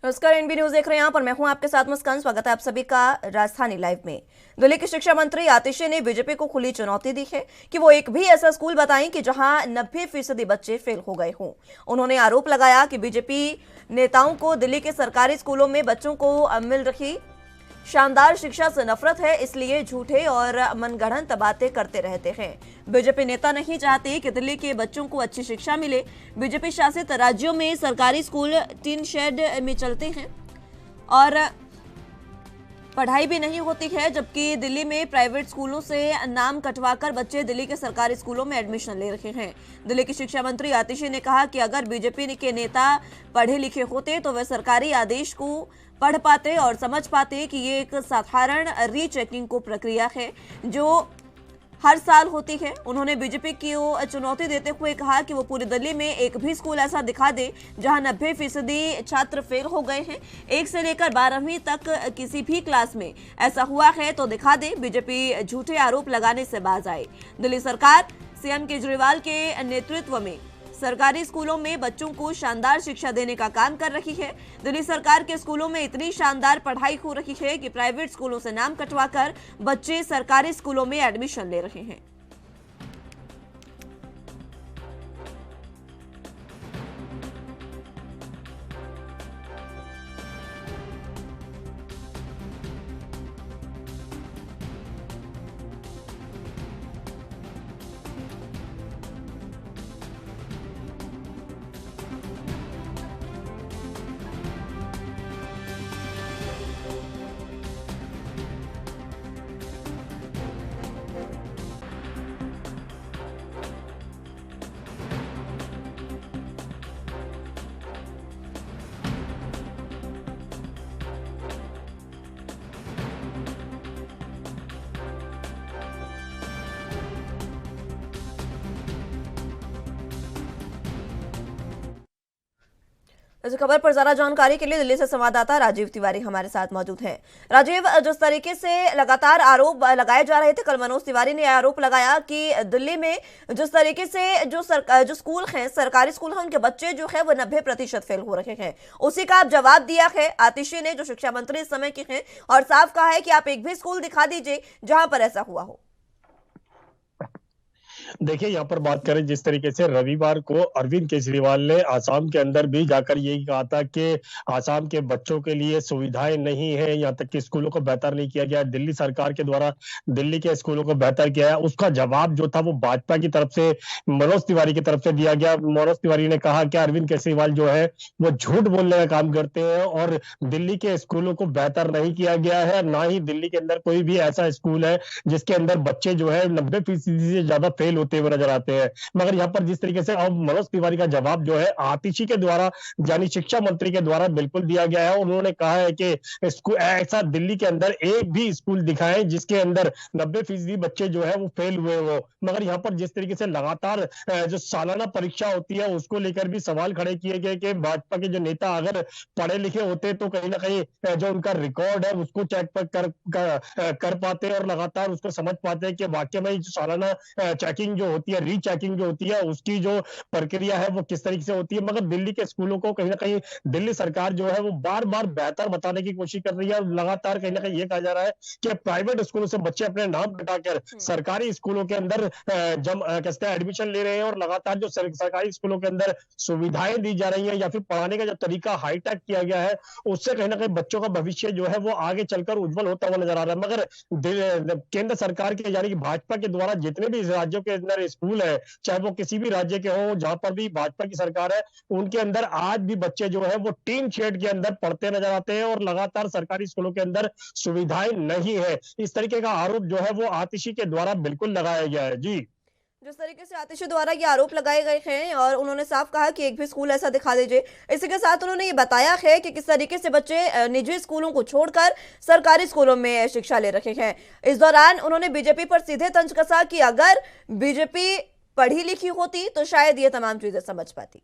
नमस्कार, NB news देख रहे हैं आप और मैं हूं आपके साथ मुस्कान। स्वागत है आप सभी का राजधानी लाइव में। दिल्ली के शिक्षा मंत्री आतिशी ने बीजेपी को खुली चुनौती दी है कि वो एक भी ऐसा स्कूल बताएं कि जहां 90% बच्चे फेल हो गए हों। उन्होंने आरोप लगाया कि बीजेपी नेताओं को दिल्ली के सरकारी स्कूलों में बच्चों को मिल रही शानदार शिक्षा से नफरत है, इसलिए झूठे और मनगढ़ंत बातें करते रहते हैं। बीजेपी नेता नहीं चाहते कि दिल्ली के बच्चों को अच्छी शिक्षा मिले। बीजेपी शासित राज्यों में सरकारी स्कूल टीन शेड में चलते हैं और पढ़ाई भी नहीं होती है, जबकि दिल्ली में प्राइवेट स्कूलों से नाम कटवाकर बच्चे दिल्ली के सरकारी स्कूलों में एडमिशन ले रहे हैं। दिल्ली के शिक्षा मंत्री आतिशी ने कहा कि अगर बीजेपी के नेता पढ़े लिखे होते तो वे सरकारी आदेश को पढ़ पाते और समझ पाते कि ये एक साधारण रीचेकिंग को प्रक्रिया है जो हर साल होती है। उन्होंने बीजेपी को चुनौती देते हुए कहा कि वो पूरी दिल्ली में एक भी स्कूल ऐसा दिखा दे जहां 90% छात्र फेल हो गए हैं। 1 से लेकर 12वीं तक किसी भी क्लास में ऐसा हुआ है तो दिखा दे। बीजेपी झूठे आरोप लगाने से बाज आए। दिल्ली सरकार सीएम केजरीवाल के नेतृत्व में सरकारी स्कूलों में बच्चों को शानदार शिक्षा देने का काम कर रही है। दिल्ली सरकार के स्कूलों में इतनी शानदार पढ़ाई हो रही है कि प्राइवेट स्कूलों से नाम कटवाकर बच्चे सरकारी स्कूलों में एडमिशन ले रहे हैं। इस खबर पर ज्यादा जानकारी के लिए दिल्ली से संवाददाता राजीव तिवारी हमारे साथ मौजूद हैं। राजीव, जिस तरीके से लगातार आरोप लगाए जा रहे थे, कल मनोज तिवारी ने आरोप लगाया कि दिल्ली में जिस तरीके से जो स्कूल हैं, सरकारी स्कूल हैं, उनके बच्चे जो है वो 90% फेल हो रहे हैं। उसी का आप जवाब दिया है आतिशी ने, जो शिक्षा मंत्री इस समय के हैं, और साफ कहा है कि आप एक भी स्कूल दिखा दीजिए जहां पर ऐसा हुआ हो। देखिए, यहाँ पर बात करें जिस तरीके से रविवार को अरविंद केजरीवाल ने आसाम के अंदर भी जाकर यही कहा था कि आसाम के बच्चों के लिए सुविधाएं नहीं है, यहाँ तक कि स्कूलों को बेहतर नहीं किया गया। दिल्ली सरकार के द्वारा दिल्ली के स्कूलों को बेहतर किया है। उसका जवाब जो था वो भाजपा की तरफ से मनोज तिवारी की तरफ से दिया गया। मनोज तिवारी ने कहा कि अरविंद केजरीवाल जो है वो झूठ बोलने का काम करते हैं और दिल्ली के स्कूलों को बेहतर नहीं किया गया है। ना ही दिल्ली के अंदर कोई भी ऐसा स्कूल है जिसके अंदर बच्चे जो है 90% से ज्यादा फेल होते हुए नजर आते हैं। मगर यहाँ पर जिस तरीके से अब मनोज तिवारी का जवाब जो है आतिशी के द्वारा, यानी शिक्षा मंत्री के द्वारा बिल्कुल दिया गया है। उन्होंने कहा है कि ऐसा दिल्ली के अंदर एक भी स्कूल दिखाएं जिसके अंदर 90% बच्चे जो है वो फेल हुए हो। मगर यहाँ पर जिस तरीके से लगातार जो सालाना परीक्षा होती है उसको लेकर भी सवाल खड़े किए गए कि भाजपा के जो नेता अगर पढ़े लिखे होते तो कहीं ना कहीं जो उनका रिकॉर्ड है उसको चेक कर पाते और लगातार उसको समझ पाते कि वाकई में जो सालाना चेकिंग जो होती है, रीचेकिंग जो होती है, उसकी जो प्रक्रिया है वो किस तरीके से होती है। मगर दिल्ली के स्कूलों को कहीं ना कहीं दिल्ली सरकार जो है वो बार बार बेहतर बताने की कोशिश कर रही है। लगातार कहीं ना कहीं ये कहा जा रहा है कि प्राइवेट स्कूलों से बच्चे अपने नाम हटाकर सरकारी स्कूलों के अंदर कहते हैं एडमिशन ले रहे हैं और लगातार जो सरकारी स्कूलों के अंदर सुविधाएं दी जा रही है या फिर पढ़ाने का जो तरीका हाईटेक किया गया है उससे कहीं ना कहीं बच्चों का भविष्य जो है वो आगे चलकर उज्जवल होता हुआ नजर आ रहा है। मगर केंद्र सरकार के यानी कि भाजपा के द्वारा जितने भी राज्यों के अंदर स्कूल है, चाहे वो किसी भी राज्य के हो, जहां पर भी भाजपा की सरकार है, उनके अंदर आज भी बच्चे जो है वो टीन शेड के अंदर पढ़ते नजर आते हैं और लगातार सरकारी स्कूलों के अंदर सुविधाएं नहीं है। इस तरीके का आरोप जो है वो आतिशी के द्वारा बिल्कुल लगाया गया है। जी, जिस तरीके से आतिशी द्वारा ये आरोप लगाए गए हैं और उन्होंने साफ कहा कि एक भी स्कूल ऐसा दिखा दीजिए, इसी के साथ उन्होंने ये बताया है कि किस तरीके से बच्चे निजी स्कूलों को छोड़कर सरकारी स्कूलों में शिक्षा ले रहे हैं। इस दौरान उन्होंने बीजेपी पर सीधे तंज कसा कि अगर बीजेपी पढ़ी लिखी होती तो शायद ये तमाम चीजें समझ पाती।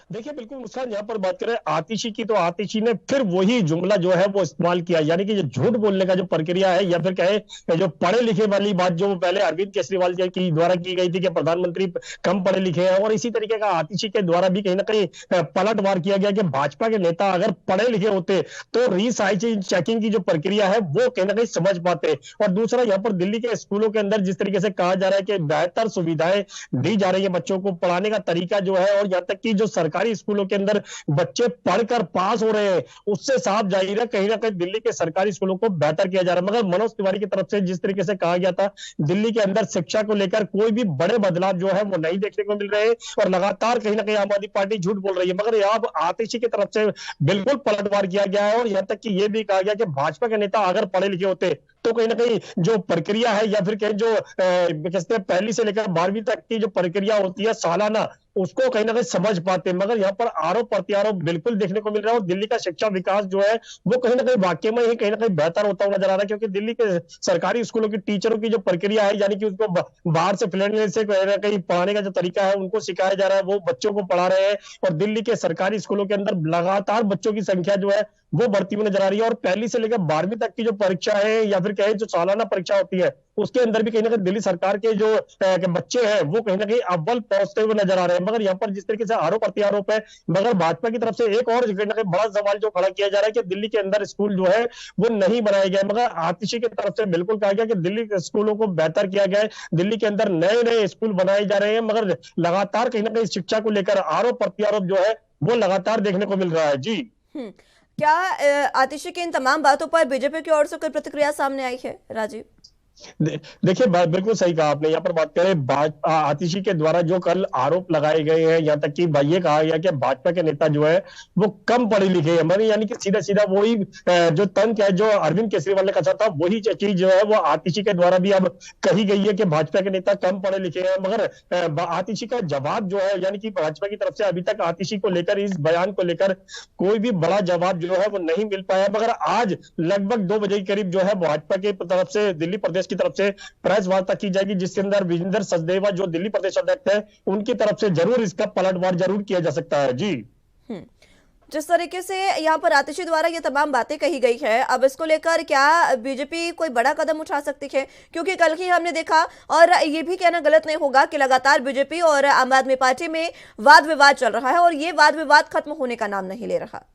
देखिए बिल्कुल मुस्कान, यहाँ पर बात करें आतिशी की, तो आतिशी ने फिर वही जुमला जो है वो इस्तेमाल किया, यानी कि जो झूठ बोलने का जो प्रक्रिया है, या फिर कहे जो पढ़े लिखे वाली बात जो पहले अरविंद केजरीवाल जी की द्वारा की गई थी कि प्रधानमंत्री कम पढ़े लिखे हैं, और इसी तरीके का आतिशी के द्वारा भी कहीं ना कहीं पलटवार किया गया कि भाजपा के नेता अगर पढ़े लिखे होते तो रीसाइकिल चेकिंग की जो प्रक्रिया है वो कहीं ना कहीं समझ पाते। और दूसरा, यहाँ पर दिल्ली के स्कूलों के अंदर जिस तरीके से कहा जा रहा है कि बेहतर सुविधाएं दी जा रही है बच्चों को, पढ़ाने का तरीका जो है, और यहाँ तक कि जो सरकारी स्कूलों के अंदर बच्चे पढ़कर पास हो रहे हैं, उससे साफ जाहिर है कहीं ना कहीं दिल्ली के सरकारी स्कूलों को बेहतर किया जा रहा है। मगर मनोज तिवारी की तरफ से जिस तरीके से कहा गया था, दिल्ली के अंदर शिक्षा को लेकर कोई भी बड़े बदलाव जो है वो नहीं देखने को मिल रहे हैं, और लगातार कहीं ना कहीं आम आदमी पार्टी झूठ बोल रही है। मगर यहाँ आतिशी की तरफ से बिल्कुल पलटवार किया गया है, और यहाँ तक कि यह भी कहा गया कि भाजपा के नेता अगर पढ़े लिखे होते तो कहीं ना कहीं जो प्रक्रिया है, या फिर कहीं जो कहते हैं पहली से लेकर 12वीं तक की जो प्रक्रिया होती है सालाना, उसको कहीं ना कहीं समझ पाते। मगर यहाँ पर आरोप प्रत्यारोप बिल्कुल देखने को मिल रहा है, और दिल्ली का शिक्षा विकास जो है वो कहीं ना कहीं वाकई में ही कहीं ना कहीं बेहतर होता हुआ नजर आ रहा है, क्योंकि दिल्ली के सरकारी स्कूलों की टीचरों की जो प्रक्रिया है, यानी कि उसको बाहर से फिल्म से कहीं ना कहीं पढ़ाने का जो तरीका है उनको सिखाया जा रहा है, वो बच्चों को पढ़ा रहे हैं। और दिल्ली के सरकारी स्कूलों के अंदर लगातार बच्चों की संख्या जो है वो बढ़ती हुई नजर आ रही है, और पहली से लेकर 12वीं तक की जो परीक्षा है, या फिर कहें जो सालाना परीक्षा होती है, उसके अंदर भी कहीं ना कहीं दिल्ली सरकार के जो के बच्चे हैं वो कहीं ना कहीं अव्वल पहुंचते हुए नजर आ रहे हैं। मगर यहाँ पर जिस तरीके से आरोप प्रत्यारोप है, मगर भाजपा की तरफ से एक और कहीं ना कहीं बड़ा सवाल जो खड़ा किया जा रहा है कि दिल्ली के अंदर स्कूल जो है वो नहीं बनाए गए। मगर आतिशी की तरफ से बिल्कुल कहा गया कि दिल्ली के स्कूलों को बेहतर किया गया है, दिल्ली के अंदर नए नए स्कूल बनाए जा रहे हैं, मगर लगातार कहीं ना कहीं शिक्षा को लेकर आरोप प्रत्यारोप जो है वो लगातार देखने को मिल रहा है। जी हम्म, क्या आतिशी की इन तमाम बातों पर बीजेपी की ओर से कोई प्रतिक्रिया सामने आई है, राजीव? देखिए बिल्कुल सही कहा आपने। यहाँ पर बात करें आतिशी के द्वारा जो कल आरोप लगाए गए हैं, यहाँ तक कि ये कहा गया कि भाजपा के नेता जो है वो कम पढ़े लिखे हैं, माने यानी कि सीधा सीधा वही जो तंज है जो अरविंद केजरीवाल ने कहा था, वही चीज जो है वो आतिशी के द्वारा भी अब कही गई है कि भाजपा के नेता कम पढ़े लिखे हैं। मगर आतिशी का जवाब जो है, यानी कि भाजपा की तरफ से अभी तक आतिशी को लेकर, इस बयान को लेकर कोई भी बड़ा जवाब जो है वो नहीं मिल पाया। मगर आज लगभग 2 बजे के करीब जो है भाजपा की तरफ से दिल्ली प्रदेश की तरफ से प्रेस वार्ता की जाएगी, जिसके अंदर विजेंद्र सचदेवा जो दिल्ली प्रदेश अध्यक्ष है उनकी तरफ से जरूर इसका पलटवार जरूर किया जा सकता है। जी जिस तरीके से यहाँ पर आतिशी द्वारा ये तमाम बातें कही गई है, अब इसको लेकर क्या बीजेपी कोई बड़ा कदम उठा सकती है? क्योंकि कल ही हमने देखा, और ये भी कहना गलत नहीं होगा कि लगातार बीजेपी और आम आदमी पार्टी में वाद विवाद चल रहा है, और ये वाद विवाद खत्म होने का नाम नहीं ले रहा।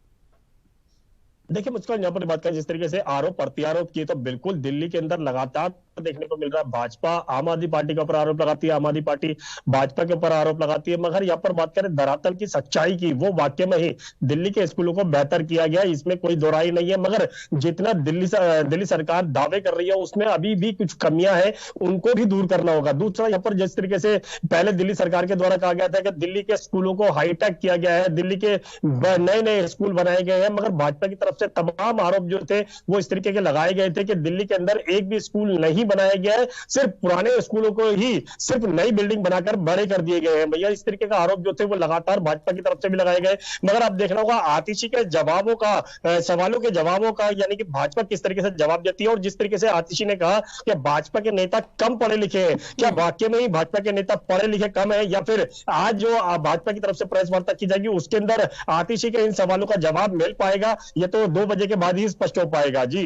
देखिए मुझको यहाँ पर बात करें जिस तरीके से आरोप प्रत्यारोप किए, तो बिल्कुल दिल्ली के अंदर लगातार देखने को मिल रहा है। भाजपा आम आदमी पार्टी के ऊपर आरोप लगाती है, आम आदमी पार्टी भाजपा के ऊपर आरोप लगाती है। मगर यहाँ पर बात करें धरातल की सच्चाई की, वो वाकई में ही दिल्ली के स्कूलों को बेहतर किया गया, इसमें कोई दोहराई नहीं है। मगर जितना दिल्ली सरकार दावे कर रही है उसमें अभी भी कुछ कमियां हैं, उनको भी दूर करना होगा। दूसरा, यहाँ पर जिस तरीके से पहले दिल्ली सरकार के द्वारा कहा गया था कि दिल्ली के स्कूलों को हाईटेक किया गया है, दिल्ली के नए नए स्कूल बनाए गए हैं, मगर भाजपा की तरफ से तमाम आरोप जो थे वो इस तरीके के लगाए गए थे कि दिल्ली के अंदर एक भी स्कूल नहीं बनाया गया है, सिर्फ पुराने स्कूलों को ही सिर्फ नई बिल्डिंग बनाकर बड़े कर दिए गए हैं। भैया इस तरीके का आरोप जो थे वो लगातार भाजपा की तरफ से भी लगाए गए। मगर आप देखना होगा आतिशी के जवाबों का, सवालों के जवाबों का, यानी कि भाजपा किस तरीके से जवाब देती है। और जिस तरीके से आतिशी ने कहा कि भाजपा के नेता कम पढ़े लिखे हैं, क्या वाकई में ही भाजपा के नेता पढ़े लिखे कम है, या फिर आज जो भाजपा की तरफ से प्रेस वार्ता की जाएगी उसके अंदर आतिशी के इन सवालों का जवाब मिल पाएगा? ये तो 2 बजे के बाद ही स्पष्ट हो पाएगा। जी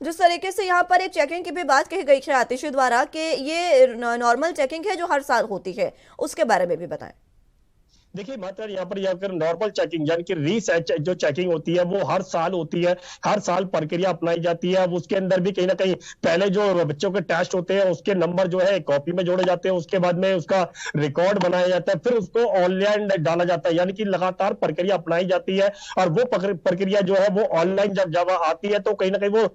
जिस तरीके से यहाँ पर एक चेकिंग की भी बात कही गई है आतिशी द्वारा कि ये नॉर्मल चेकिंग है जो हर साल होती है, उसके बारे में भी बताएं। देखिए मात्र यहाँ पर नॉर्मल चेकिंग यानी कि रीसेट जो चेकिंग होती है वो हर साल होती है, हर साल प्रक्रिया अपनाई जाती है। उसके अंदर भी कहीं ना कहीं पहले जो बच्चों के टेस्ट होते हैं उसके नंबर जो है कॉपी में जोड़े जाते हैं, उसके बाद में उसका रिकॉर्ड बनाया जाता है, फिर उसको ऑनलाइन डाला जाता है, यानी कि लगातार प्रक्रिया अपनाई जाती है। और वो प्रक्रिया जो है वो ऑनलाइन जब आती है तो कहीं ना कहीं वो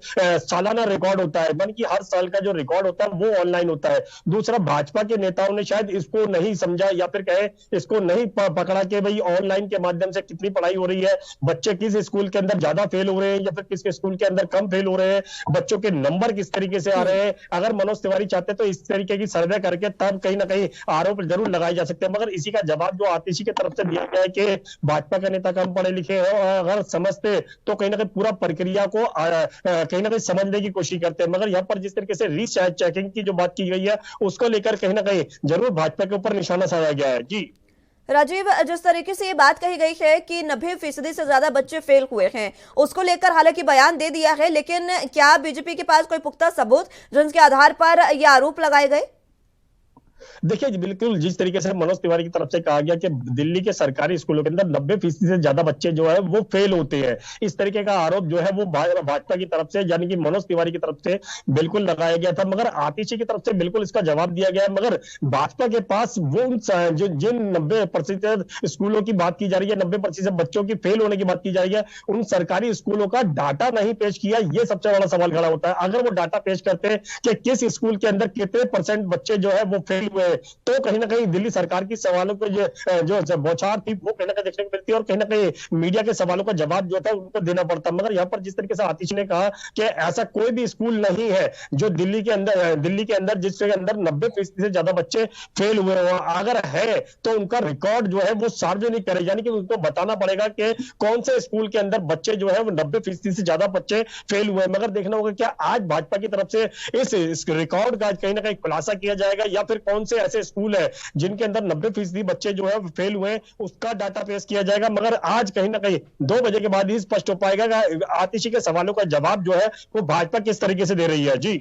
सालाना रिकॉर्ड होता है, यानी कि हर साल का जो रिकॉर्ड होता है वो ऑनलाइन होता है। दूसरा, भाजपा के नेताओं ने शायद इसको नहीं समझा, या फिर कहे इसको नहीं पकड़ा कि भाई ऑनलाइन के माध्यम से कितनी पढ़ाई हो रही है, बच्चे किस स्कूल के अंदर ज्यादा फेल हो रहे हैं या फिर किस स्कूल के अंदर कम फेल हो रहे हैं, बच्चों के नंबर किस तरीके से आ रहे हैं। अगर मनोज तिवारी चाहते तो इस तरीके की सर्वे करके तब कहीं ना कहीं आरोप जरूर लगाए जा सकते हैं। मगर इसी का जवाब जो आतिशी की तरफ से दिया गया है कि भाजपा का नेता कम पढ़े लिखे हैं, और अगर समझते तो कहीं ना कहीं पूरा प्रक्रिया को कहीं ना कहीं समझने की कोशिश करते हैं। मगर यहाँ पर जिस तरीके से चेकिंग की जो बात की गई है उसको लेकर कहीं ना कहीं जरूर भाजपा के ऊपर निशाना साधा गया है। जी राजीव, जिस तरीके से ये बात कही गई है कि 90% से ज्यादा बच्चे फेल हुए हैं, उसको लेकर हालांकि बयान दे दिया है, लेकिन क्या बीजेपी के पास कोई पुख्ता सबूत जिनके आधार पर ये आरोप लगाए गए? देखिए जी, बिल्कुल जिस तरीके से मनोज तिवारी की तरफ से कहा गया कि दिल्ली के सरकारी स्कूलों के अंदर 90% से ज्यादा बच्चे जो है वो फेल होते हैं, इस तरीके का आरोप जो है वो भाजपा की तरफ से यानी कि मनोज तिवारी की तरफ से बिल्कुल लगाया गया था। मगर आतिशी की तरफ से बिल्कुल इसका जवाब दिया गया है। मगर भाजपा के पास वो जो जिन 90% स्कूलों की बात की जा रही है, 90% बच्चों की फेल होने की बात की जा रही है, उन सरकारी स्कूलों का डाटा नहीं पेश किया। ये सबसे बड़ा सवाल खड़ा होता है। अगर वो डाटा पेश करते हैं कि किस स्कूल के अंदर कितने परसेंट बच्चे जो है वो फेल हुए, तो कहीं ना कहीं दिल्ली सरकार की सवालों को जो बौछार थी वो कहीं ना कहीं देखने को मिलती है और कहीं ना कहीं मीडिया के सवालों का जवाब जो था उनको देना पड़ता। मगर यहाँ पर जिस तरीके से आतिश ने कहा कि ऐसा कोई भी स्कूल नहीं है जो दिल्ली के अंदर जिसके अंदर 90% से ज्यादा बच्चे फेल हुए हो, अगर है तो उनका रिकॉर्ड जो है वो सार्वजनिक करे, यानी कि उनको बताना पड़ेगा कि कौन से स्कूल के अंदर बच्चे जो है वो 90% से ज्यादा बच्चे फेल हुए। मगर देखना होगा क्या आज भाजपा की तरफ से इस रिकॉर्ड का कहीं ना कहीं खुलासा किया जाएगा, या फिर कौन से ऐसे स्कूल है जिनके अंदर 90% बच्चे जो है फेल हुए उसका डाटा पेश किया जाएगा। मगर आज कहीं ना कहीं 2 बजे के बाद ही स्पष्ट हो पाएगा कि आतिशी के सवालों का जवाब जो है वो भाजपा किस तरीके से दे रही है। जी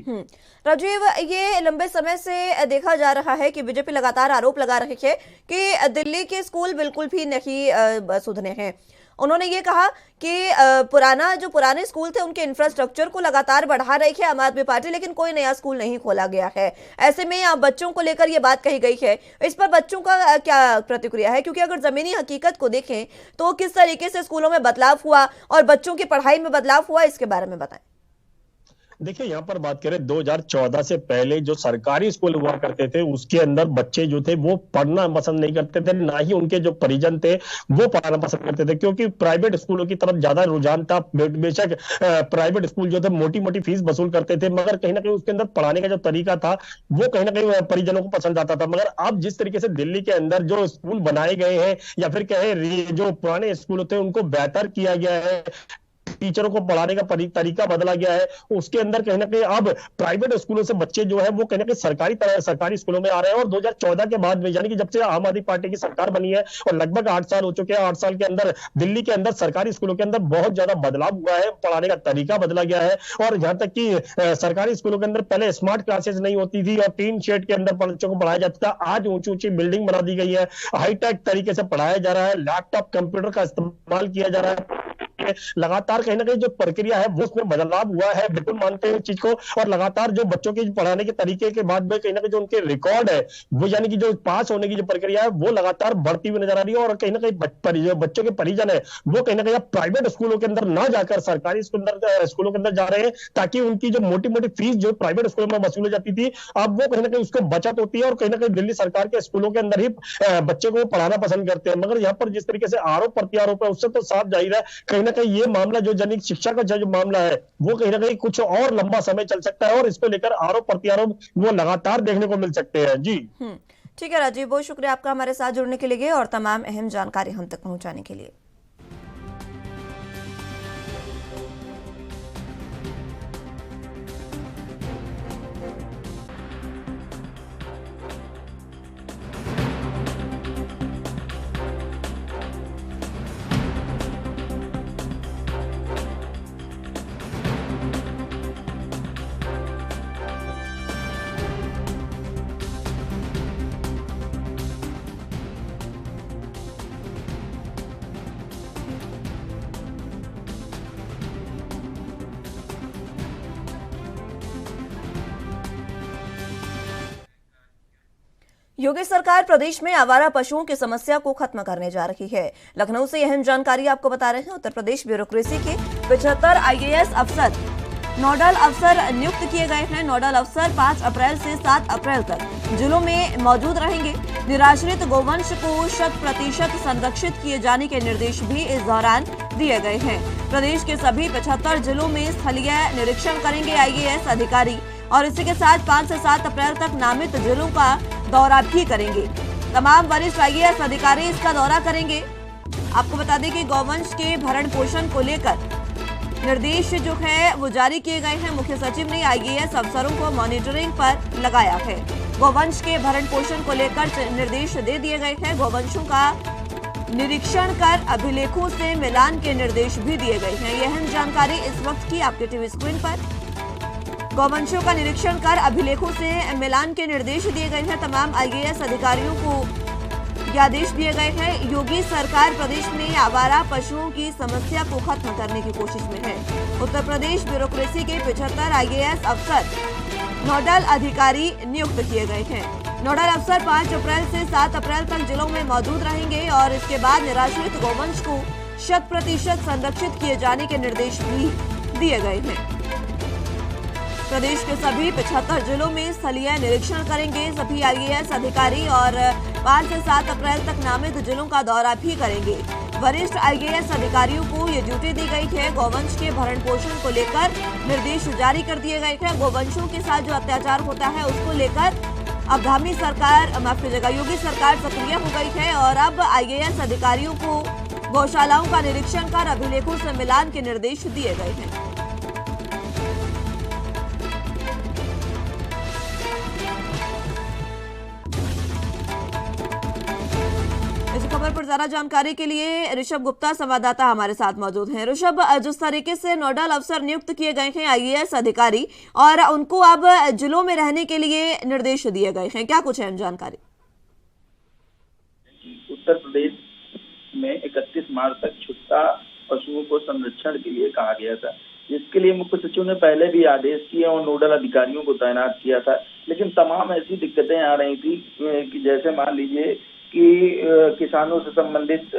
राजीव, ये लंबे समय से देखा जा रहा है कि बीजेपी लगातार आरोप लगा रही है कि दिल्ली के स्कूल बिल्कुल भी नहीं सुधरे हैं। उन्होंने ये कहा कि पुराने स्कूल थे उनके इंफ्रास्ट्रक्चर को लगातार बढ़ा रही है आम आदमी पार्टी, लेकिन कोई नया स्कूल नहीं खोला गया है। ऐसे में अब बच्चों को लेकर ये बात कही गई है, इस पर बच्चों का क्या प्रतिक्रिया है? क्योंकि अगर जमीनी हकीकत को देखें तो किस तरीके से स्कूलों में बदलाव हुआ और बच्चों की पढ़ाई में बदलाव हुआ, इसके बारे में बताएं। देखिए यहाँ पर बात करें 2014 से पहले जो सरकारी स्कूल हुआ करते थे उसके अंदर बच्चे जो थे वो पढ़ना पसंद नहीं करते थे, ना ही उनके जो परिजन थे वो पढ़ाना पसंद करते थे, क्योंकि प्राइवेट स्कूलों की तरफ ज्यादा रुझान था। बेशक प्राइवेट स्कूल जो थे मोटी मोटी फीस वसूल करते थे, मगर कहीं ना कहीं उसके अंदर पढ़ाने का जो तरीका था वो कहीं ना कहीं परिजनों को पसंद आता था। मगर अब जिस तरीके से दिल्ली के अंदर जो स्कूल बनाए गए हैं या फिर कहें जो पुराने स्कूल होते हैं उनको बेहतर किया गया है, टीचरों को पढ़ाने का तरीका बदला गया है, उसके अंदर कहीं ना कहीं अब प्राइवेट स्कूलों से बच्चे जो है वो कहीं ना कहीं सरकारी स्कूलों में आ रहे हैं। और 2014 के बाद में यानी कि जब से आम आदमी पार्टी की सरकार बनी है और लगभग 8 साल हो चुके हैं, 8 साल के अंदर दिल्ली के अंदर सरकारी स्कूलों के अंदर बहुत ज्यादा बदलाव हुआ है, पढ़ाने का तरीका बदला गया है। और यहाँ तक कि सरकारी स्कूलों के अंदर पहले स्मार्ट क्लासेस नहीं होती थी और टीन शेड के अंदर बच्चों को पढ़ाया जाता था, आज ऊंची ऊंची बिल्डिंग बना दी गई है, हाईटेक तरीके से पढ़ाया जा रहा है, लैपटॉप कंप्यूटर का इस्तेमाल किया जा रहा है। लगातार कहीं ना कहीं जो प्रक्रिया है वो उसमें बदलाव हुआ है, बिल्कुल मानते हैं इस चीज को। और लगातार जो बच्चों के पढ़ाने के तरीके के बाद में कहीं ना कहीं जो उनके रिकॉर्ड है वो यानी कि जो पास होने की जो प्रक्रिया है वो लगातार बढ़ती हुई नजर आ रही है। और कहीं ना कहीं बच्चों के परिजन है वो कहीं ना कहीं प्राइवेट स्कूलों के अंदर ना जाकर सरकारी स्कूलों के अंदर जा रहे हैं, ताकि उनकी जो मोटी मोटी फीस जो प्राइवेट स्कूलों में वसूली जाती थी अब वो कहीं ना कहीं उसको बचत होती है और कहीं ना कहीं दिल्ली सरकार के स्कूलों के अंदर ही बच्चे को पढ़ाना पसंद करते हैं। मगर यहाँ पर जिस तरीके से आरोप प्रत्यारोप है उससे तो साफ जाहिर है कहीं ना कहीं ये मामला जो जनिक शिक्षा का जो मामला है वो कहीं ना कहीं कुछ और लंबा समय चल सकता है और इसको लेकर आरोप प्रत्यारोप वो लगातार देखने को मिल सकते हैं। जी ठीक है राजीव, बहुत शुक्रिया आपका हमारे साथ जुड़ने के लिए और तमाम अहम जानकारी हम तक पहुंचाने के लिए। योगी सरकार प्रदेश में आवारा पशुओं की समस्या को खत्म करने जा रही है। लखनऊ से अहम जानकारी आपको बता रहे हैं। उत्तर प्रदेश ब्यूरोक्रेसी के 75 आईएएस अफसर नोडल अफसर नियुक्त किए गए हैं। नोडल अफसर 5 अप्रैल से 7 अप्रैल तक जिलों में मौजूद रहेंगे। निराश्रित गोवंश को 100% संरक्षित किए जाने के निर्देश भी इस दौरान दिए गए हैं। प्रदेश के सभी 75 जिलों में स्थलीय निरीक्षण करेंगे आईएएस अधिकारी और इसी के साथ 5 से 7 अप्रैल तक नामित जिलों का दौरा भी करेंगे। तमाम वरिष्ठ आईएएस अधिकारी इसका दौरा करेंगे। आपको बता दें कि गौवंश के भरण पोषण को लेकर निर्देश जो है वो जारी किए गए हैं। मुख्य सचिव ने आईएएस अफसरों को मॉनिटरिंग पर लगाया है। गौवंश के भरण पोषण को लेकर निर्देश दे दिए गए हैं। गौवंशों का निरीक्षण कर अभिलेखों से मिलान के निर्देश भी दिए गए हैं। यह है जानकारी इस वक्त की आपके टीवी स्क्रीन पर। गौवंशों का निरीक्षण कर अभिलेखों से मिलान के निर्देश दिए गए हैं। तमाम आईएएस अधिकारियों को ये आदेश दिए गए हैं। योगी सरकार प्रदेश में आवारा पशुओं की समस्या को खत्म करने की कोशिश में है। उत्तर प्रदेश ब्यूरोक्रेसी के 75 आईएएस अफसर नोडल अधिकारी नियुक्त किए गए हैं। नोडल अफसर 5 अप्रैल से 7 अप्रैल तक जिलों में मौजूद रहेंगे और इसके बाद निराश्रित गौवंश को 100% संरक्षित किए जाने के निर्देश भी दिए गए हैं। प्रदेश के सभी 75 जिलों में स्थलीय निरीक्षण करेंगे सभी आईएएस अधिकारी और 5 से 7 अप्रैल तक नामित जिलों का दौरा भी करेंगे। वरिष्ठ आईएएस अधिकारियों को ये ड्यूटी दी गई है। गौवंश के भरण पोषण को लेकर निर्देश जारी कर दिए गए हैं। गौवंशों के साथ जो अत्याचार होता है उसको लेकर अब धामी सरकार, माफ कीजिएगा, योगी सरकार सक्रिय हो गई है और अब आईएएस अधिकारियों को गौशालाओं का निरीक्षण कर अभिलेखों से मिलान के निर्देश दिए गए हैं। इस खबर पर ज्यादा जानकारी के लिए ऋषभ गुप्ता संवाददाता हमारे साथ मौजूद हैं। ऋषभ, जिस तरीके से नोडल अफसर नियुक्त किए गए हैं आईएएस अधिकारी और उनको अब जिलों में रहने के लिए निर्देश दिए गए हैं, क्या कुछ है जानकारी? उत्तर प्रदेश में 31 मार्च तक छुट्टा पशुओं को संरक्षण के लिए कहा गया था, जिसके लिए मुख्य सचिव ने पहले भी आदेश किए और नोडल अधिकारियों को तैनात किया था। लेकिन तमाम ऐसी दिक्कतें आ रही थी कि जैसे मान लीजिए कि किसानों से संबंधित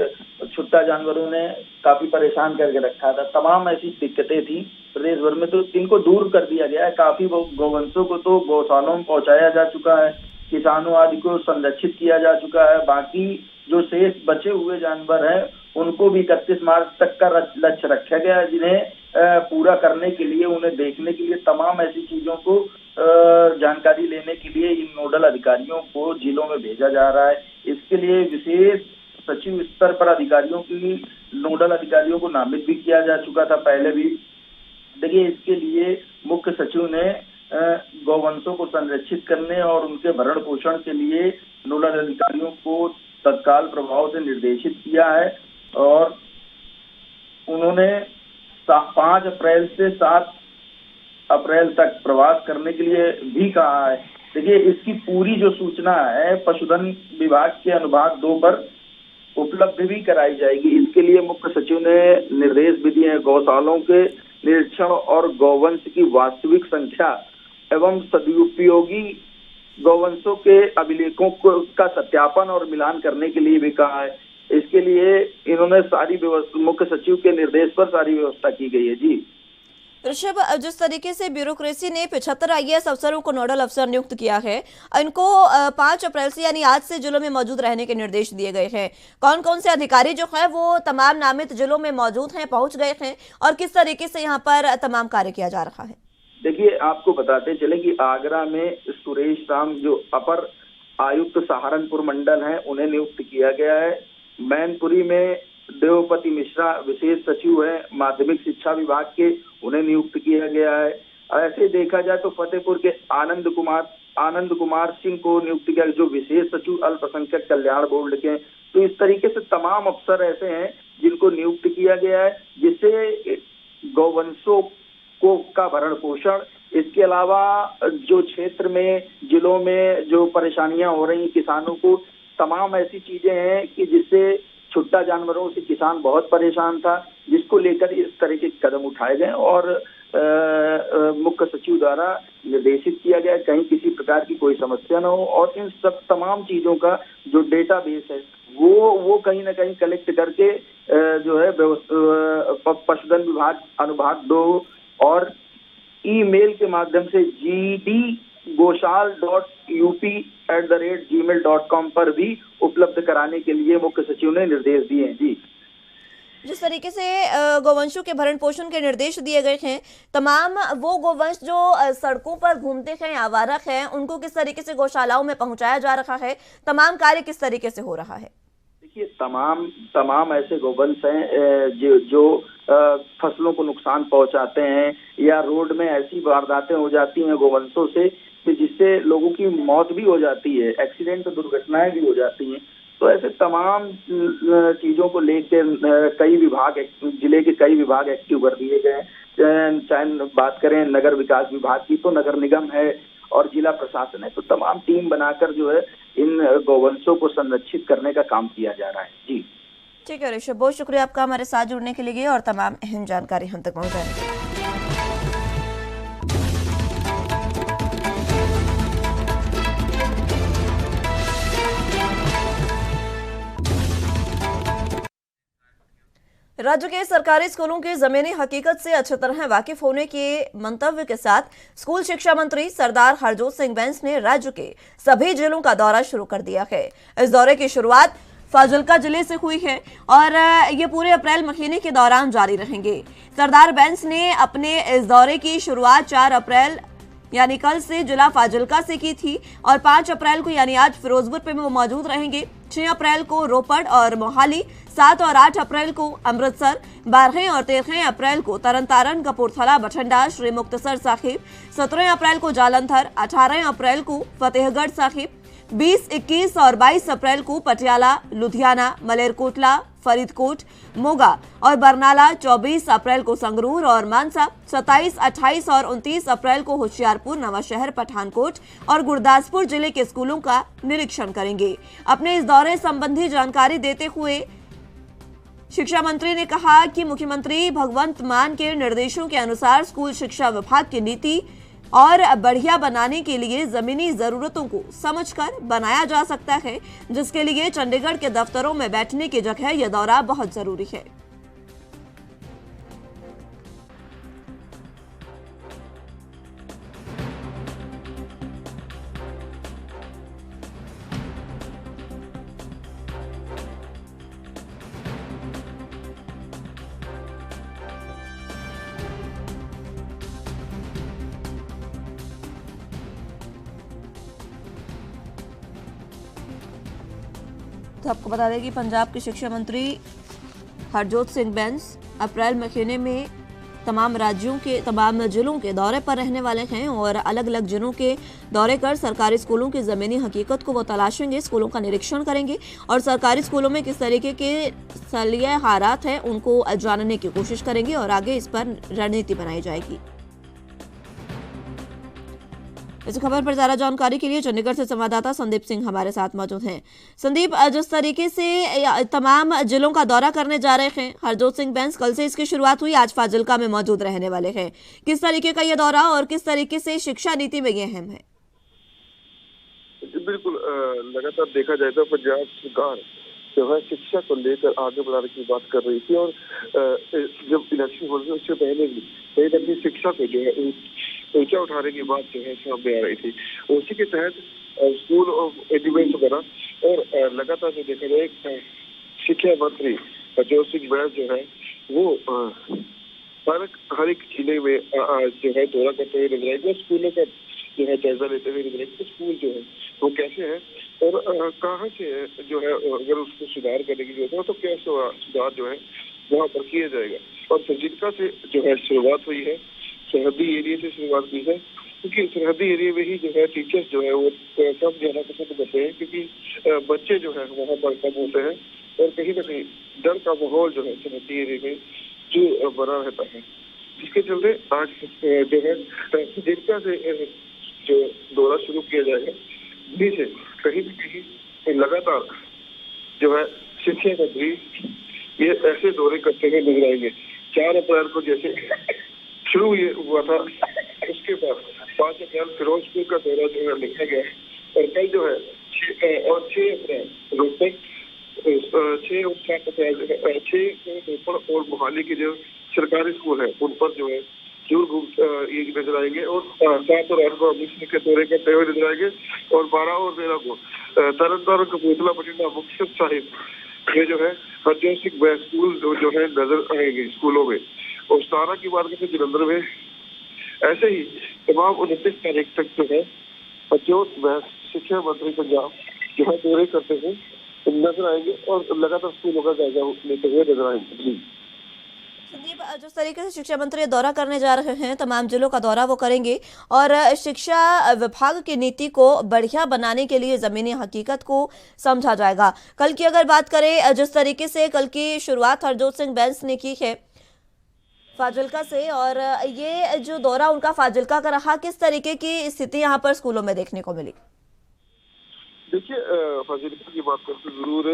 छुट्टा जानवरों ने काफी परेशान करके रखा था। तमाम ऐसी दिक्कतें थी प्रदेश भर में, तो इनको दूर कर दिया गया है। काफी गौवंशों को तो गौशालाओं में पहुंचाया जा चुका है, किसानों आदि को संरक्षित किया जा चुका है। बाकी जो शेष बचे हुए जानवर हैं उनको भी 31 मार्च तक का लक्ष्य रखा गया है, जिन्हें पूरा करने के लिए, उन्हें देखने के लिए, तमाम ऐसी चीजों को जानकारी लेने के लिए इन नोडल अधिकारियों को जिलों में भेजा जा रहा है। इसके लिए विशेष सचिव स्तर पर अधिकारियों की, नोडल अधिकारियों को नामित भी किया जा चुका था पहले भी। देखिए, इसके लिए मुख्य सचिव ने गौवंशों को संरक्षित करने और उनके भरण पोषण के लिए नोडल अधिकारियों को तत्काल प्रभाव से निर्देशित किया है और उन्होंने 5 अप्रैल से 7 अप्रैल तक प्रवास करने के लिए भी कहा है। देखिए, इसकी पूरी जो सूचना है पशुधन विभाग के अनुभाग 2 पर उपलब्ध भी कराई जाएगी। इसके लिए मुख्य सचिव ने निर्देश भी दिए हैं। गौशालाओं के निरीक्षण और गौवंश की वास्तविक संख्या एवं सदुपयोगी गौवंशों के अभिलेखों का सत्यापन और मिलान करने के लिए भी कहा है। इसके लिए इन्होंने सारी व्यवस्था, मुख्य सचिव के निर्देश पर सारी व्यवस्था की गई है। जी ऋषभ, जिस तरीके से ब्यूरोक्रेसी ने 75 आईएएस अफसरों को नोडल अफसर नियुक्त किया है, इनको 5 अप्रैल से यानी आज से जिलों में मौजूद रहने के निर्देश दिए गए हैं। कौन कौन से अधिकारी जो है वो तमाम नामित जिलों में मौजूद हैं, पहुंच गए हैं और किस तरीके से यहाँ पर तमाम कार्य किया जा रहा है? देखिए, आपको बताते चले कि आगरा में सुरेश राम जो अपर आयुक्त सहारनपुर मंडल हैं उन्हें नियुक्त किया गया है। मैनपुरी में देवपति मिश्रा विशेष सचिव है माध्यमिक शिक्षा विभाग के, उन्हें नियुक्त किया गया है। ऐसे देखा जाए तो फतेहपुर के आनंद कुमार सिंह को नियुक्त किया, जो विशेष सचिव अल्पसंख्यक कल्याण बोर्ड के। तो इस तरीके से तमाम अफसर ऐसे हैं जिनको नियुक्त किया गया है, जिससे गौवंशों को का भरण पोषण, इसके अलावा जो क्षेत्र में, जिलों में जो परेशानियां हो रही किसानों को, तमाम ऐसी चीजें हैं कि जिससे छुट्टा जानवरों से किसान बहुत परेशान था, जिसको लेकर इस तरह के कदम उठाए गए और मुख्य सचिव द्वारा निर्देशित किया गया कहीं किसी प्रकार की कोई समस्या न हो और इन सब तमाम चीजों का जो डेटाबेस है वो कहीं ना कहीं कलेक्ट करके जो है पशुधन विभाग अनुभाग 2 और ईमेल के माध्यम से gdgoshal.up@gmail.com पर भी उपलब्ध कराने के लिए मुख्य सचिव ने निर्देश दिए हैं। जी, जिस तरीके से गौवंशों के भरण पोषण के निर्देश दिए गए हैं, तमाम वो गौवंश जो सड़कों पर घूमते हैं, आवारा हैं, उनको किस तरीके से गौशालाओं में पहुंचाया जा रहा है, तमाम कार्य किस तरीके से हो रहा है? देखिए, तमाम ऐसे गौवंश हैं जो फसलों स्कूलों को नुकसान पहुंचाते हैं या रोड में ऐसी वारदातें हो जाती हैं गोवंशों से कि जिससे लोगों की मौत भी हो जाती है, एक्सीडेंट दुर्घटनाएं भी हो जाती हैं। तो ऐसे तमाम चीजों को लेकर कई विभाग, जिले के कई विभाग एक्टिव कर दिए गए हैं। चाहे बात करें नगर विकास विभाग की, तो नगर निगम है और जिला प्रशासन है, तो तमाम टीम बनाकर जो है इन गौवंशों को संरक्षित करने का काम किया जा रहा है। जी ठीक है ऋषभ, बहुत शुक्रिया आपका हमारे साथ जुड़ने के लिए और तमाम अहम जानकारी हम तक पहुंचाने के लिए। राज्य के सरकारी स्कूलों की जमीनी हकीकत से अच्छी तरह वाकिफ होने के मंतव्य के साथ स्कूल शिक्षा मंत्री सरदार हरजोत सिंह बैंस ने राज्य के सभी जिलों का दौरा शुरू कर दिया है। इस दौरे की शुरुआत फाजिल्का जिले से हुई है और ये पूरे अप्रैल महीने के दौरान जारी रहेंगे। सरदार बैंस ने अपने इस दौरे की शुरुआत 4 अप्रैल यानी कल से जिला फाजिल्का से की थी और 5 अप्रैल को यानी आज फिरोजपुर पे वो मौजूद रहेंगे। 6 अप्रैल को रोपड़ और मोहाली, 7 और 8 अप्रैल को अमृतसर, 12 और 13 अप्रैल को तरनतारन, कपूरथला, बठिंडा, श्री मुक्तसर साहिब, 17 अप्रैल को जालंधर, 18 अप्रैल को फतेहगढ़ साहिब, 20, 21 और 22 अप्रैल को पटियाला, लुधियाना, मलेरकोटला, फरीदकोट, मोगा और बरनाला, 24 अप्रैल को संगरूर और मानसा, 27, 28 और 29 अप्रैल को होशियारपुर, नवाशहर, पठानकोट और गुरदासपुर जिले के स्कूलों का निरीक्षण करेंगे। अपने इस दौरे संबंधी जानकारी देते हुए शिक्षा मंत्री ने कहा कि मुख्यमंत्री भगवंत मान के निर्देशों के अनुसार स्कूल शिक्षा विभाग की नीति और बढ़िया बनाने के लिए जमीनी जरूरतों को समझकर बनाया जा सकता है, जिसके लिए चंडीगढ़ के दफ्तरों में बैठने की जगह यह दौरा बहुत जरूरी है। तो आपको बता दें कि पंजाब के शिक्षा मंत्री हरजोत सिंह बैंस अप्रैल महीने में तमाम राज्यों के तमाम जिलों के दौरे पर रहने वाले हैं और अलग अलग जिलों के दौरे कर सरकारी स्कूलों की ज़मीनी हकीकत को वो तलाशेंगे, स्कूलों का निरीक्षण करेंगे और सरकारी स्कूलों में किस तरीके के सलिए हालात हैं उनको जानने की कोशिश करेंगे और आगे इस पर रणनीति बनाई जाएगी। इस खबर पर ज्यादा जानकारी के लिए चंडीगढ़ से संवाददाता संदीप सिंह हमारे साथ मौजूद हैं। संदीप, जिस तरीके से तमाम जिलों का दौरा करने जा रहे हैं हरजोत सिंह बैंस, कल से इसकी शुरुआत हुई, आज फाजिल्का में मौजूद रहने वाले हैं, किस तरीके का यह दौरा और किस तरीके से शिक्षा नीति में ये अहम है? बिल्कुल, लगातार देखा जाए तो पंजाब सरकार जो है शिक्षा को लेकर आगे बढ़ाने की बात कर रही थी और जब इलेक्शन हो रही उससे पहले भी कहीं ना कहीं शिक्षा को जो है ऊंचा उठाने की बात जो है सामने आ रही थी। उसी के तहत स्कूल ऑफ एजुकेशन वगैरह और लगातार जो देखा जाए शिक्षा मंत्री हरजोत सिंह बैंस जो है वो हर एक जिले में जो है दौरा करते हुए नजर आएंगे, स्कूलों का जो है जायजा लेते हुए नजर आएंगे, स्कूल जो है वो कैसे है और कहाँ से जो है अगर उसको सुधार करने की जरूरत है तो कैसे सुधार जो है वहाँ पर किया जाएगा। और फाजिल्का से जो है शुरुआत हुई है, सरहदी एरिया से शुरुआत की है, क्योंकि सरहदी एरिया में ही जो है टीचर्स जो है वो कम जाना पसंद करते हैं क्योंकि बच्चे जो है वहाँ पर कम होते हैं और कहीं ना कहीं डर का माहौल जो है सरहदी एरिया में जो बना रहता है, जिसके चलते आज जो है फाजिल्का से जो दौरा शुरू किया जाएगा, भी से कहीं न कहीं लगातार जो है शिक्षा मंत्री ये ऐसे दौरे करते हुए नजर आएंगे। 4 अप्रैल को जैसे शुरू ये हुआ था, उसके बाद 5 अप्रैल फिरोजपुर का दौरा जो है लिखा गया है और कल जो है 6 अप्रैल रोपड़, 6 और 7 अप्रैल 6 रोपड़ और मोहाली के जो सरकारी स्कूल है उन पर जो है जरूर ये नजर आएंगे और 7 और 8 को अमृतसर के दौरे करते हुए नजर आएंगे और 12 और 13 को तरनतारन, कपूरथला, बठिंडा, मुक्तसर साहिब ये जो है हरजोत सिंह बैंस स्कूल जो है नजर आएंगे स्कूलों में। और 17 की बात करते जलंधर में, ऐसे ही तमाम 29 तारीख तक जो है हरजोत बैंस शिक्षा मंत्री पंजाब जो है दौरे करते हुए नजर आएंगे और लगातार स्कूलों का जायजा लेते हुए नजर आएंगे। जी संदीप, जिस तरीके से शिक्षा मंत्री दौरा करने जा रहे हैं, तमाम जिलों का दौरा वो करेंगे और शिक्षा विभाग की नीति को बढ़िया बनाने के लिए जमीनी हकीकत को समझा जाएगा। कल की अगर बात करें, जिस तरीके से कल की शुरुआत हरजोत सिंह बैंस ने की है फाजिल्का से, और ये जो दौरा उनका फाजिल्का का रहा, किस तरीके की स्थिति यहाँ पर स्कूलों में देखने को मिली? देखिए, फाजिल्का की बात करते जरूर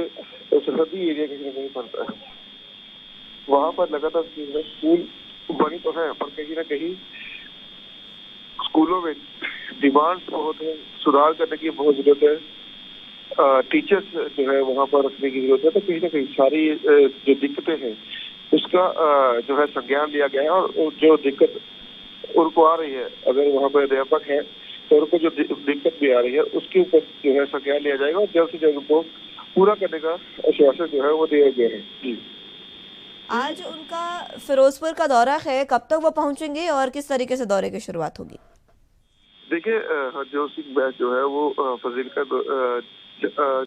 सरहदी एरिया कहीं ना कहीं पड़ता है, वहाँ पर लगातार स्कूल बनी तो है, पर कहीं ना कहीं स्कूलों में डिमांड्स बहुत है, सुधार करने की बहुत जरूरत है, टीचर्स जो है वहाँ पर रखने की जरूरत है। तो कहीं ना कहीं सारी जो दिक्कतें हैं उसका जो है संज्ञान लिया गया है, और जो दिक्कत उनको आ रही है, अगर वहाँ पर अध्यापक है तो उनको जो दिक्कत भी आ रही है उसके ऊपर जो है संज्ञान लिया जाएगा और जल्द से जल्द उनको पूरा करने का आश्वासन जो है वो दिया गया है। जी, आज उनका फिरोजपुर का दौरा है, कब तक वो पहुंचेंगे और किस तरीके से दौरे की शुरुआत होगी? देखिए, हरजोत सिंह बैंस जो है वो फाजिल्का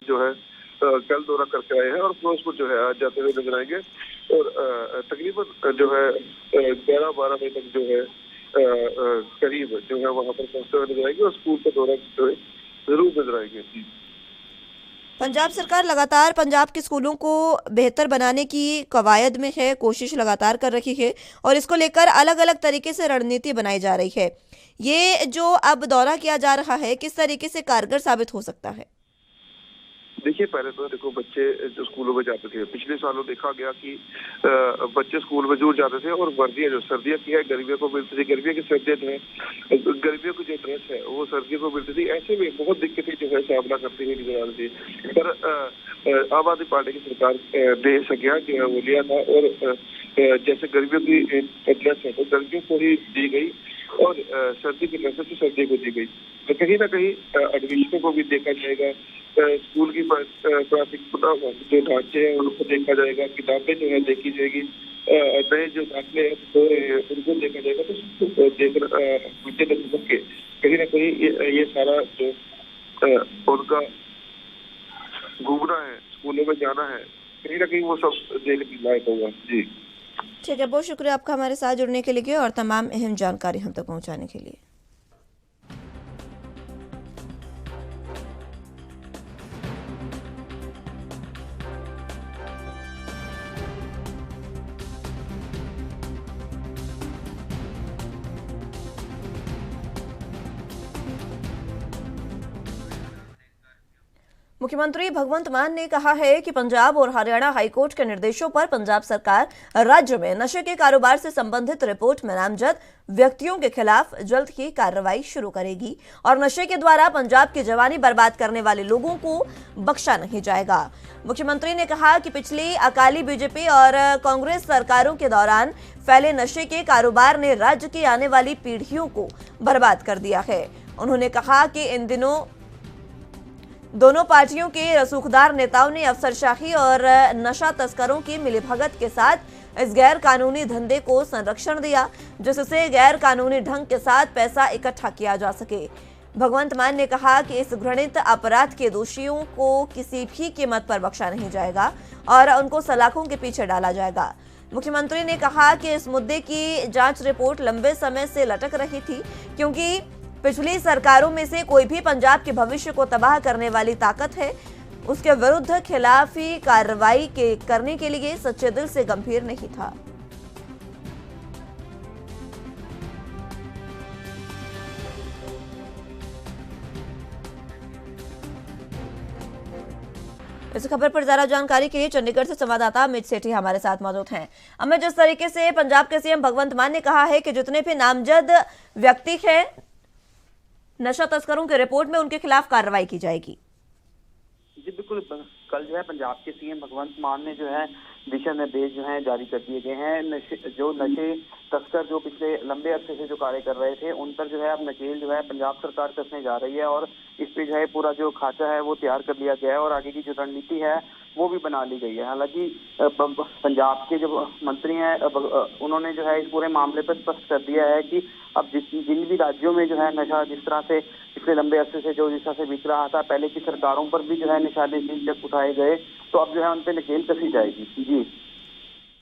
जो है कल दौरा करके आए हैं और फिरोजपुर जो है आज जाते हुए नजर आएंगे, और तकरीबन जो है 11-12 बजे तक जो है करीब जो है वहाँ पर पहुंचते हुए नजर आएंगे और स्कूल का दौरा करते हुए जरूर नजर आएंगे। जी, पंजाब सरकार लगातार पंजाब के स्कूलों को बेहतर बनाने की कवायद में है, कोशिश लगातार कर रही है और इसको लेकर अलग अलग तरीके से रणनीति बनाई जा रही है। ये जो अब दौरा किया जा रहा है, किस तरीके से कारगर साबित हो सकता है? देखिए, पहले तो देखो, बच्चे जो स्कूलों में जाते थे, पिछले सालों देखा गया कि बच्चे स्कूल में जरूर जाते थे और वर्दियां जो सर्दियां की है गर्मियों को मिलती थी, गर्मियों की सर्दियां जो है गर्मियों की जो ड्रेस है वो सर्दियों को मिलती थी। ऐसे में बहुत दिक्कतें जो है सामना करती हुई नजर आ रही थी, पर आम आदमी पार्टी की सरकार ने संज्ञान जो है वो लिया था और जैसे गर्मियों की ड्रेस है तो गर्मियों को ही दी गई और सर्दी की ड्रेस तो सर्दी को दी गई। तो कहीं ना कहीं एडमिशनों को भी देखा जाएगा, स्कूल की प्राथमिकता जो ढांचे हैं उनको देखा जाएगा, किताबें जो है देखी जाएगी, नए जो दाखिले हैं उनको देखा जाएगा। तो देखना मद्देनजर के कहीं ना कहीं ये सारा जो उनका घूमना है, स्कूलों में जाना है, कहीं ना कहीं वो सब देखने लायक होगा। जी, ठीक है, बहुत शुक्रिया आपका हमारे साथ जुड़ने के लिए और तमाम अहम जानकारी हम तक पहुंचाने के लिए। मुख्यमंत्री भगवंत मान ने कहा है कि पंजाब और हरियाणा हाईकोर्ट के निर्देशों पर पंजाब सरकार राज्य में नशे के कारोबार से संबंधित रिपोर्ट में नामजद व्यक्तियों के खिलाफ जल्द ही कार्रवाई शुरू करेगी और नशे के द्वारा पंजाब की जवानी बर्बाद करने वाले लोगों को बख्शा नहीं जाएगा। मुख्यमंत्री ने कहा कि पिछली अकाली बीजेपी और कांग्रेस सरकारों के दौरान फैले नशे के कारोबार ने राज्य की आने वाली पीढ़ियों को बर्बाद कर दिया है। उन्होंने कहा कि इन दिनों दोनों पार्टियों के रसूखदार नेताओं ने अफसरशाही और नशा तस्करों की मिलीभगत के साथ इस गैर कानूनी धंधे को संरक्षण दिया, जिससे गैर कानूनी ढंग के साथ पैसा इकट्ठा किया जा सके। भगवंत मान ने कहा कि इस घृणित अपराध के दोषियों को किसी भी कीमत पर बख्शा नहीं जाएगा और उनको सलाखों के पीछे डाला जाएगा। मुख्यमंत्री ने कहा कि इस मुद्दे की जांच रिपोर्ट लंबे समय से लटक रही थी, क्योंकि पिछली सरकारों में से कोई भी पंजाब के भविष्य को तबाह करने वाली ताकत है, उसके विरुद्ध खिलाफी कार्रवाई करने के लिए सच्चे दिल से गंभीर नहीं था। इस खबर पर ज्यादा जानकारी के लिए चंडीगढ़ से संवाददाता अमित सेठी हमारे साथ मौजूद हैं। अमित, जिस तरीके से पंजाब के सीएम भगवंत मान ने कहा है कि जितने भी नामजद व्यक्ति हैं नशा तस्करों के रिपोर्ट में उनके खिलाफ कार्रवाई की जाएगी। जी बिल्कुल, कल जो है पंजाब के सीएम भगवंत मान ने जो है दिशा निर्देश जो है जारी कर दिए गए हैं। नशे तस्कर जो पिछले लंबे अरसे से जो कार्य कर रहे थे उन पर जो है अब नकेल जो है पंजाब सरकार कसने जा रही है और इस पे जो है पूरा जो खाचा है वो तैयार कर लिया गया है और आगे की जो रणनीति है वो भी बना ली गई है। हालांकि पंजाब के जो मंत्री हैं उन्होंने जो है इस पूरे मामले पर स्पष्ट कर दिया है कि अब जिन भी राज्यों में जो है नशा जिस तरह से पिछले लंबे अरसे से जो जिस तरह से बिक रहा था, पहले की सरकारों पर भी जो है निशाने तक उठाए गए, तो अब जो है उन पर नकेल कसी जाएगी। जी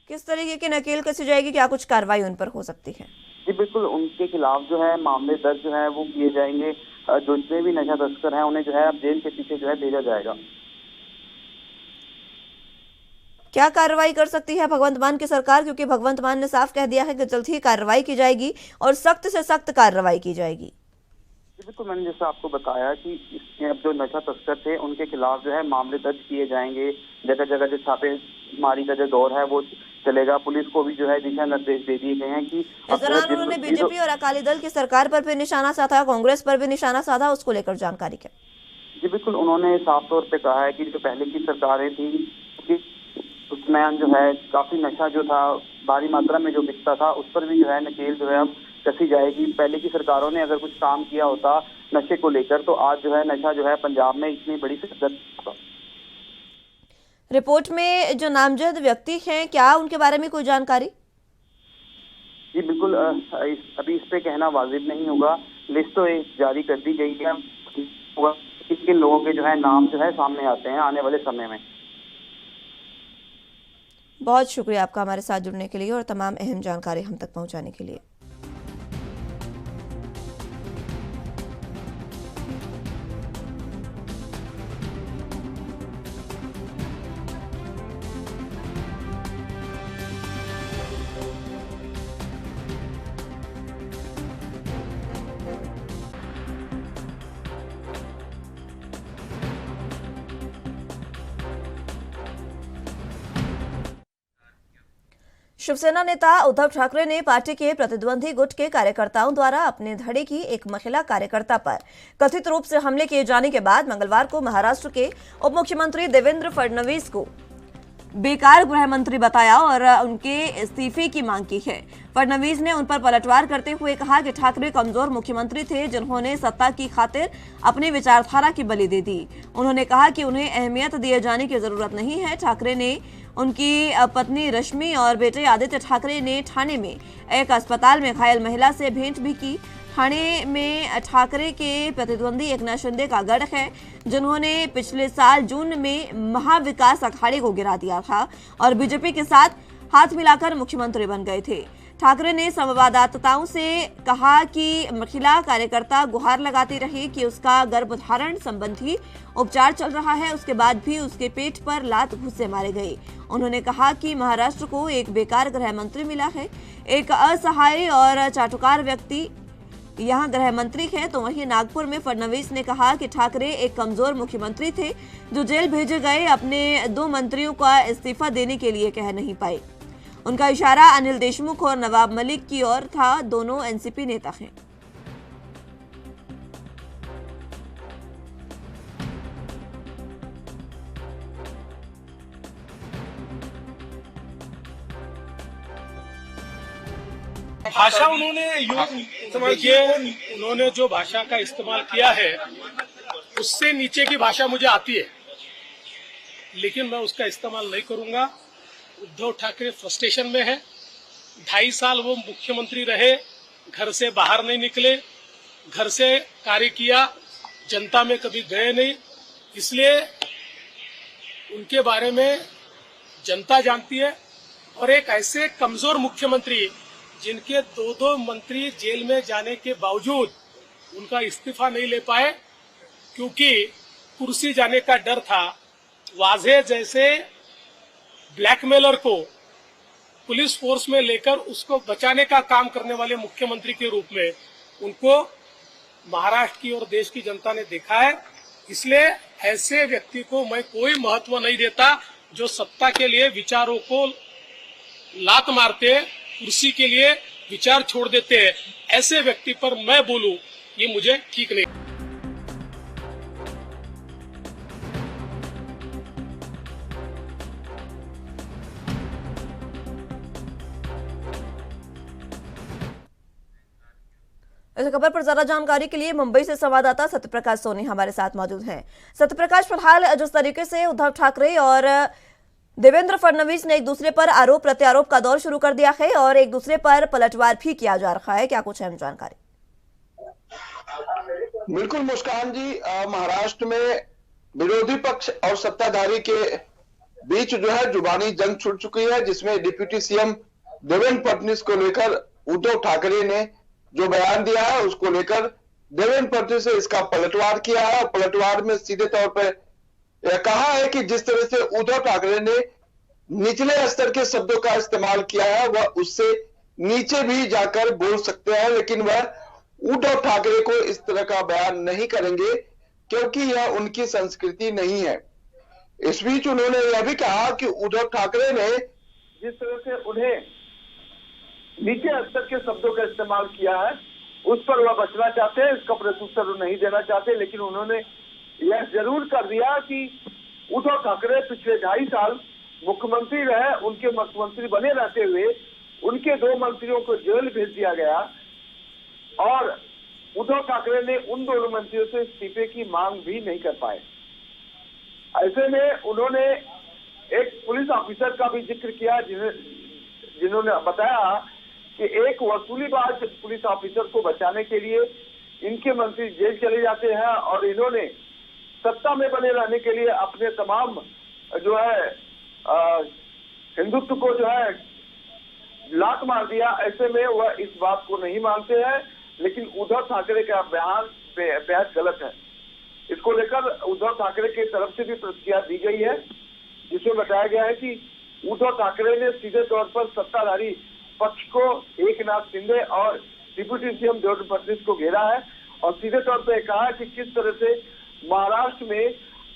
किस तरीके की नकेल कसी जाएगी, क्या कुछ कार्रवाई उन पर हो सकती है? जी बिल्कुल, उनके खिलाफ जो है मामले दर्ज जो है वो किए जाएंगे। जो जितने भी नशा तस्कर हैं उन्हें जो है अब जेल के पीछे जो है भेजा जाएगा। क्या कार्रवाई कर सकती है भगवंत मान की सरकार, क्योंकि भगवंत मान ने साफ कह दिया है कि जल्द ही कार्रवाई की जाएगी और सख्त से सख्त कार्रवाई की जाएगी। जी बिल्कुल, मैंने जैसा आपको बताया कि इसमें अब जो नशा तस्कर थे उनके खिलाफ जो है मामले दर्ज किए जाएंगे। जगह जगह जो छापेमारी का जो दौर है वो चलेगा। पुलिस को भी जो है दिशा निर्देश दे दिए गए हैं कि इस दौरान उन्होंने बीजेपी और अकाली दल की सरकार पर भी निशाना साधा, कांग्रेस पर भी निशाना साधा, उसको लेकर जानकारी क्या? जी बिल्कुल, उन्होंने साफ तौर पे कहा है कि जो पहले की सरकारें थी कि उसमें जो है काफी नशा जो था भारी मात्रा में जो बिकता था उस पर भी जो है नकेल जो है अब कसी जाएगी। पहले की सरकारों ने अगर कुछ काम किया होता नशे को लेकर तो आज जो है नशा जो है पंजाब में इतनी बड़ी शिद्दत। रिपोर्ट में जो नामजद व्यक्ति हैं, क्या उनके बारे में कोई जानकारी? जी बिल्कुल, अभी इस पे कहना वाजिब नहीं होगा। लिस्ट तो जारी कर दी गई है, किन किन लोगों के जो है नाम जो है सामने आते हैं आने वाले समय में। बहुत शुक्रिया आपका हमारे साथ जुड़ने के लिए और तमाम अहम जानकारी हम तक पहुंचाने के लिए। शिवसेना नेता उद्धव ठाकरे ने पार्टी के प्रतिद्वंदी गुट के कार्यकर्ताओं द्वारा अपने धड़े की एक महिला कार्यकर्ता पर कथित रूप से हमले किए जाने के बाद मंगलवार को महाराष्ट्र के उप मुख्यमंत्री देवेंद्र फडणवीस को बेकार गृह मंत्री बताया और उनके इस्तीफे की मांग की है। फडणवीस ने उन पर पलटवार करते हुए कहा कि ठाकरे कमजोर मुख्यमंत्री थे जिन्होंने सत्ता की खातिर अपनी विचारधारा की बलि दे दी। उन्होंने कहा कि उन्हें अहमियत दिए जाने की जरूरत नहीं है। ठाकरे ने उनकी पत्नी रश्मि और बेटे आदित्य ठाकरे ने ठाणे में एक अस्पताल में घायल महिला से भेंट भी की। ठाणे में ठाकरे के प्रतिद्वंदी एकनाथ शिंदे का गढ़ है, जिन्होंने पिछले साल जून में महाविकास अखाड़े को गिरा दिया था और बीजेपी के साथ हाथ मिलाकर मुख्यमंत्री बन गए थे। ठाकरे ने संवाददाताओं से कहा कि महिला कार्यकर्ता गुहार लगाती रही कि उसका गर्भधारण संबंधी उपचार चल रहा है, उसके बाद भी उसके पेट पर लात घुस्से मारे गए। उन्होंने कहा कि महाराष्ट्र को एक बेकार गृह मंत्री मिला है, एक असहाय और चाटुकार व्यक्ति यहाँ गृह मंत्री है। तो वहीं नागपुर में फडणवीस ने कहा कि ठाकरे एक कमजोर मुख्यमंत्री थे जो जेल भेजे गए, अपने 2 मंत्रियों का इस्तीफा देने के लिए कह नहीं पाए। उनका इशारा अनिल देशमुख और नवाब मलिक की ओर था, दोनों एनसीपी नेता हैं। भाषा उन्होंने इस्तेमाल किया, उन्होंने जो भाषा का इस्तेमाल किया है उससे नीचे की भाषा मुझे आती है, लेकिन मैं उसका इस्तेमाल नहीं करूंगा। उद्धव ठाकरे फ्रस्ट्रेशन में है। 2.5 साल वो मुख्यमंत्री रहे, घर से बाहर नहीं निकले, घर से कार्य किया, जनता में कभी गए नहीं, इसलिए उनके बारे में जनता जानती है। और एक ऐसे कमजोर मुख्यमंत्री जिनके 2 मंत्री जेल में जाने के बावजूद उनका इस्तीफा नहीं ले पाए क्योंकि कुर्सी जाने का डर था। वाजे जैसे ब्लैकमेलर को पुलिस फोर्स में लेकर उसको बचाने का काम करने वाले मुख्यमंत्री के रूप में उनको महाराष्ट्र की और देश की जनता ने देखा है। इसलिए ऐसे व्यक्ति को मैं कोई महत्व नहीं देता जो सत्ता के लिए विचारों को लात मारते हैं, कुर्सी के लिए विचार छोड़ देते हैं। ऐसे व्यक्ति पर मैं बोलूं ये मुझे ठीक नहीं। इस खबर पर ज्यादा जानकारी के लिए मुंबई से संवाददाता सत्यप्रकाश सोनी हमारे साथ मौजूद हैं। सत्यप्रकाश, फिलहाल जिस तरीके से उद्धव ठाकरे और देवेंद्र फडणवीस ने एक दूसरे पर आरोप प्रत्यारोप का दौर शुरू कर दिया है और एक दूसरे पर पलटवार भी किया जा रहा है, क्या कुछ अहम जानकारी? बिल्कुल मुस्कान जी, महाराष्ट्र में विरोधी पक्ष और सत्ताधारी के बीच जो है जुबानी जंग छुड़ चुकी है, जिसमें डिप्टी सीएम देवेंद्र फडणवीस को लेकर उद्धव ठाकरे ने जो बयान दिया है उसको लेकर देवेंद्र फडणवीस ने इसका पलटवार किया है। और पलटवार में सीधे तौर पर यह कहा है कि जिस तरह से उद्धव ठाकरे ने निचले स्तर के शब्दों का इस्तेमाल किया है वह उससे नीचे भी जाकर बोल सकते हैं, लेकिन वह उद्धव ठाकरे को इस तरह का बयान नहीं करेंगे क्योंकि यह उनकी संस्कृति नहीं है। इस बीच उन्होंने यह भी कहा कि उद्धव ठाकरे ने जिस तरह से उन्हें नीचे स्तर के शब्दों का इस्तेमाल किया है उस पर वह बचना चाहते हैं, इसका प्रत्युत्तर नहीं देना चाहते। लेकिन उन्होंने यह जरूर कर दिया कि उद्धव ठाकरे पिछले 2.5 साल मुख्यमंत्री रहे, उनके मुख्यमंत्री बने रहते हुए उनके 2 मंत्रियों को जेल भेज दिया गया और उद्धव ठाकरे ने उन दोनों मंत्रियों से इस्तीफे की मांग भी नहीं कर पाए। ऐसे में उन्होंने एक पुलिस ऑफिसर का भी जिक्र किया जिन्होंने बताया कि एक वसूलीबाज पुलिस ऑफिसर को बचाने के लिए इनके मंत्री जेल चले जाते हैं और इन्होंने सत्ता में बने रहने के लिए अपने तमाम जो है हिंदुत्व को जो है लात मार दिया। ऐसे में वह इस बात को नहीं मानते हैं, लेकिन उद्धव ठाकरे का बयान बेहद गलत है। इसको लेकर उद्धव ठाकरे की तरफ से भी प्रतिक्रिया दी गई है, जिसमें बताया गया है कि उद्धव ठाकरे ने सीधे तौर पर सत्ताधारी पक्ष को एकनाथ शिंदे और डिप्टी सीएम देवेंद्र फडणवीस को घेरा है और सीधे तौर पर कहा कि किस तरह से महाराष्ट्र में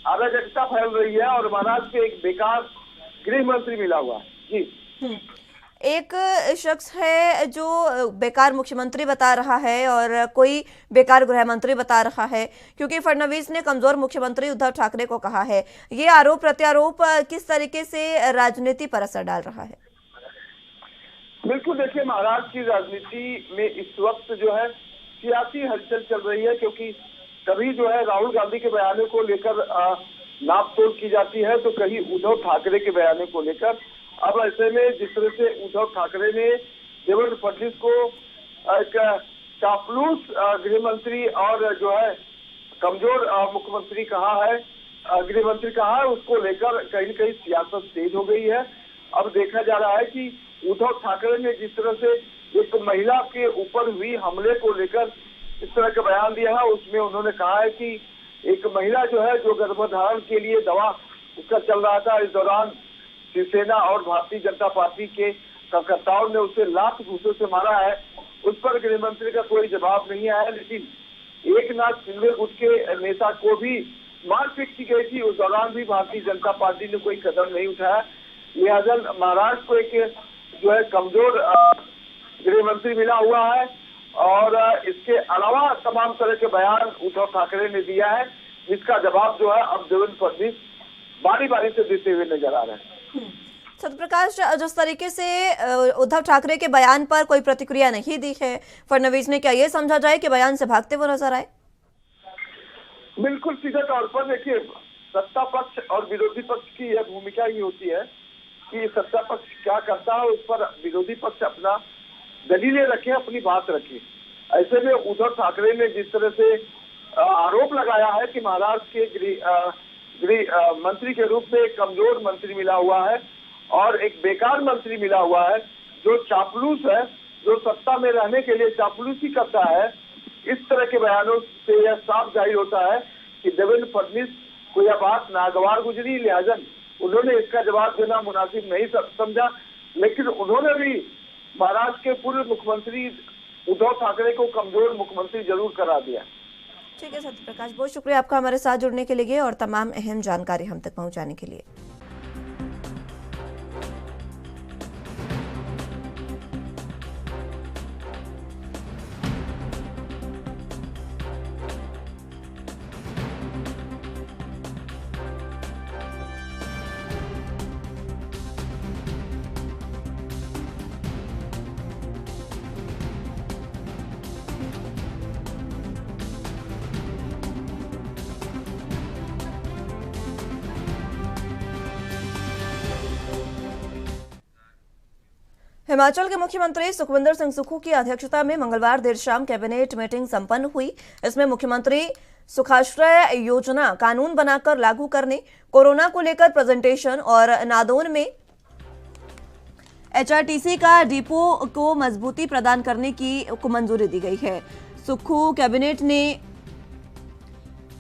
अराजकता फैल रही है और महाराष्ट्र के एक बेकार गृह मंत्री मिला हुआ है। जी एक शख्स है जो बेकार मुख्यमंत्री बता रहा है और कोई बेकार गृह मंत्री बता रहा है, क्योंकि फडणवीस ने कमजोर मुख्यमंत्री उद्धव ठाकरे को कहा है। ये आरोप प्रत्यारोप किस तरीके से राजनीति पर असर डाल रहा है? बिल्कुल, देखिए महाराष्ट्र की राजनीति में इस वक्त जो है सियासी हलचल चल रही है, क्योंकि कभी जो है राहुल गांधी के बयानों को लेकर नापतोल की जाती है तो कहीं उद्धव ठाकरे के बयानों को लेकर। अब ऐसे में जिस तरह से उद्धव ठाकरे ने देवेंद्र फडणवीस को एक चापलूस गृह मंत्री और जो है कमजोर मुख्यमंत्री कहा है, गृह मंत्री कहा है, उसको लेकर कहीं न कहीं सियासत तेज हो गई है। अब देखा जा रहा है कि उद्धव ठाकरे ने जिस तरह से एक महिला के ऊपर हुई हमले को लेकर इस तरह का बयान दिया है, उसमें उन्होंने कहा है कि एक महिला जो है जो गर्भधारण के लिए दवा उसका चल रहा था, इस दौरान शिवसेना और भारतीय जनता पार्टी के कार्यकर्ताओं ने उसे लात घूंसों से मारा है। उस पर गृह मंत्री का कोई जवाब नहीं आया, लेकिन एकनाथ शिंदे गुट के नेता को भी मारपीट की गई थी, उस दौरान भी भारतीय जनता पार्टी ने कोई कदम नहीं उठाया। लिहाजा महाराष्ट्र को एक जो है कमजोर गृह मंत्री मिला हुआ है और इसके अलावा तमाम तरह के बयान उद्धव ठाकरे ने दिया है, जिसका जवाब जो है अब देवेंद्र फडणवीस बारी बारी से देते हुए नजर आ रहे हैं। सत्यप्रकाश, जिस तरीके से उद्धव ठाकरे के बयान पर कोई प्रतिक्रिया नहीं दी है फडणवीस ने, क्या ये समझा जाए कि बयान से भागते हुए नजर आए? बिल्कुल सीधे तौर पर देखिए, सत्ता पक्ष और विरोधी पक्ष की यह भूमिका ही होती है कि सत्ता पक्ष क्या करता है उस पर विरोधी पक्ष अपना दलीलें रखे, अपनी बात रखे। ऐसे में उद्धव ठाकरे ने जिस तरह से आरोप लगाया है कि महाराष्ट्र के गृह मंत्री के रूप में एक कमजोर मंत्री मिला हुआ है और एक बेकार मंत्री मिला हुआ है जो चापलूस है, जो सत्ता में रहने के लिए चापलूसी करता है, इस तरह के बयानों से यह साफ जाहिर होता है कि देवेंद्र फडणवीस को यह बात नागवार गुजरी। लिहाजा उन्होंने इसका जवाब देना मुनासिब नहीं समझा, लेकिन उन्होंने भी महाराष्ट्र के पूर्व मुख्यमंत्री उद्धव ठाकरे को कमजोर मुख्यमंत्री जरूर करा दिया। ठीक है सत्यप्रकाश, बहुत शुक्रिया आपका हमारे साथ जुड़ने के लिए और तमाम अहम जानकारी हम तक पहुंचाने के लिए। हिमाचल के मुख्यमंत्री सुखविंदर सिंह सुक्खू की अध्यक्षता में मंगलवार देर शाम कैबिनेट मीटिंग संपन्न हुई। इसमें मुख्यमंत्री सुखाश्रय योजना कानून बनाकर लागू करने, कोरोना को लेकर प्रेजेंटेशन और नादौन में एचआरटीसी का डिपो को मजबूती प्रदान करने को मंजूरी दी गई है। सुक्खू कैबिनेट ने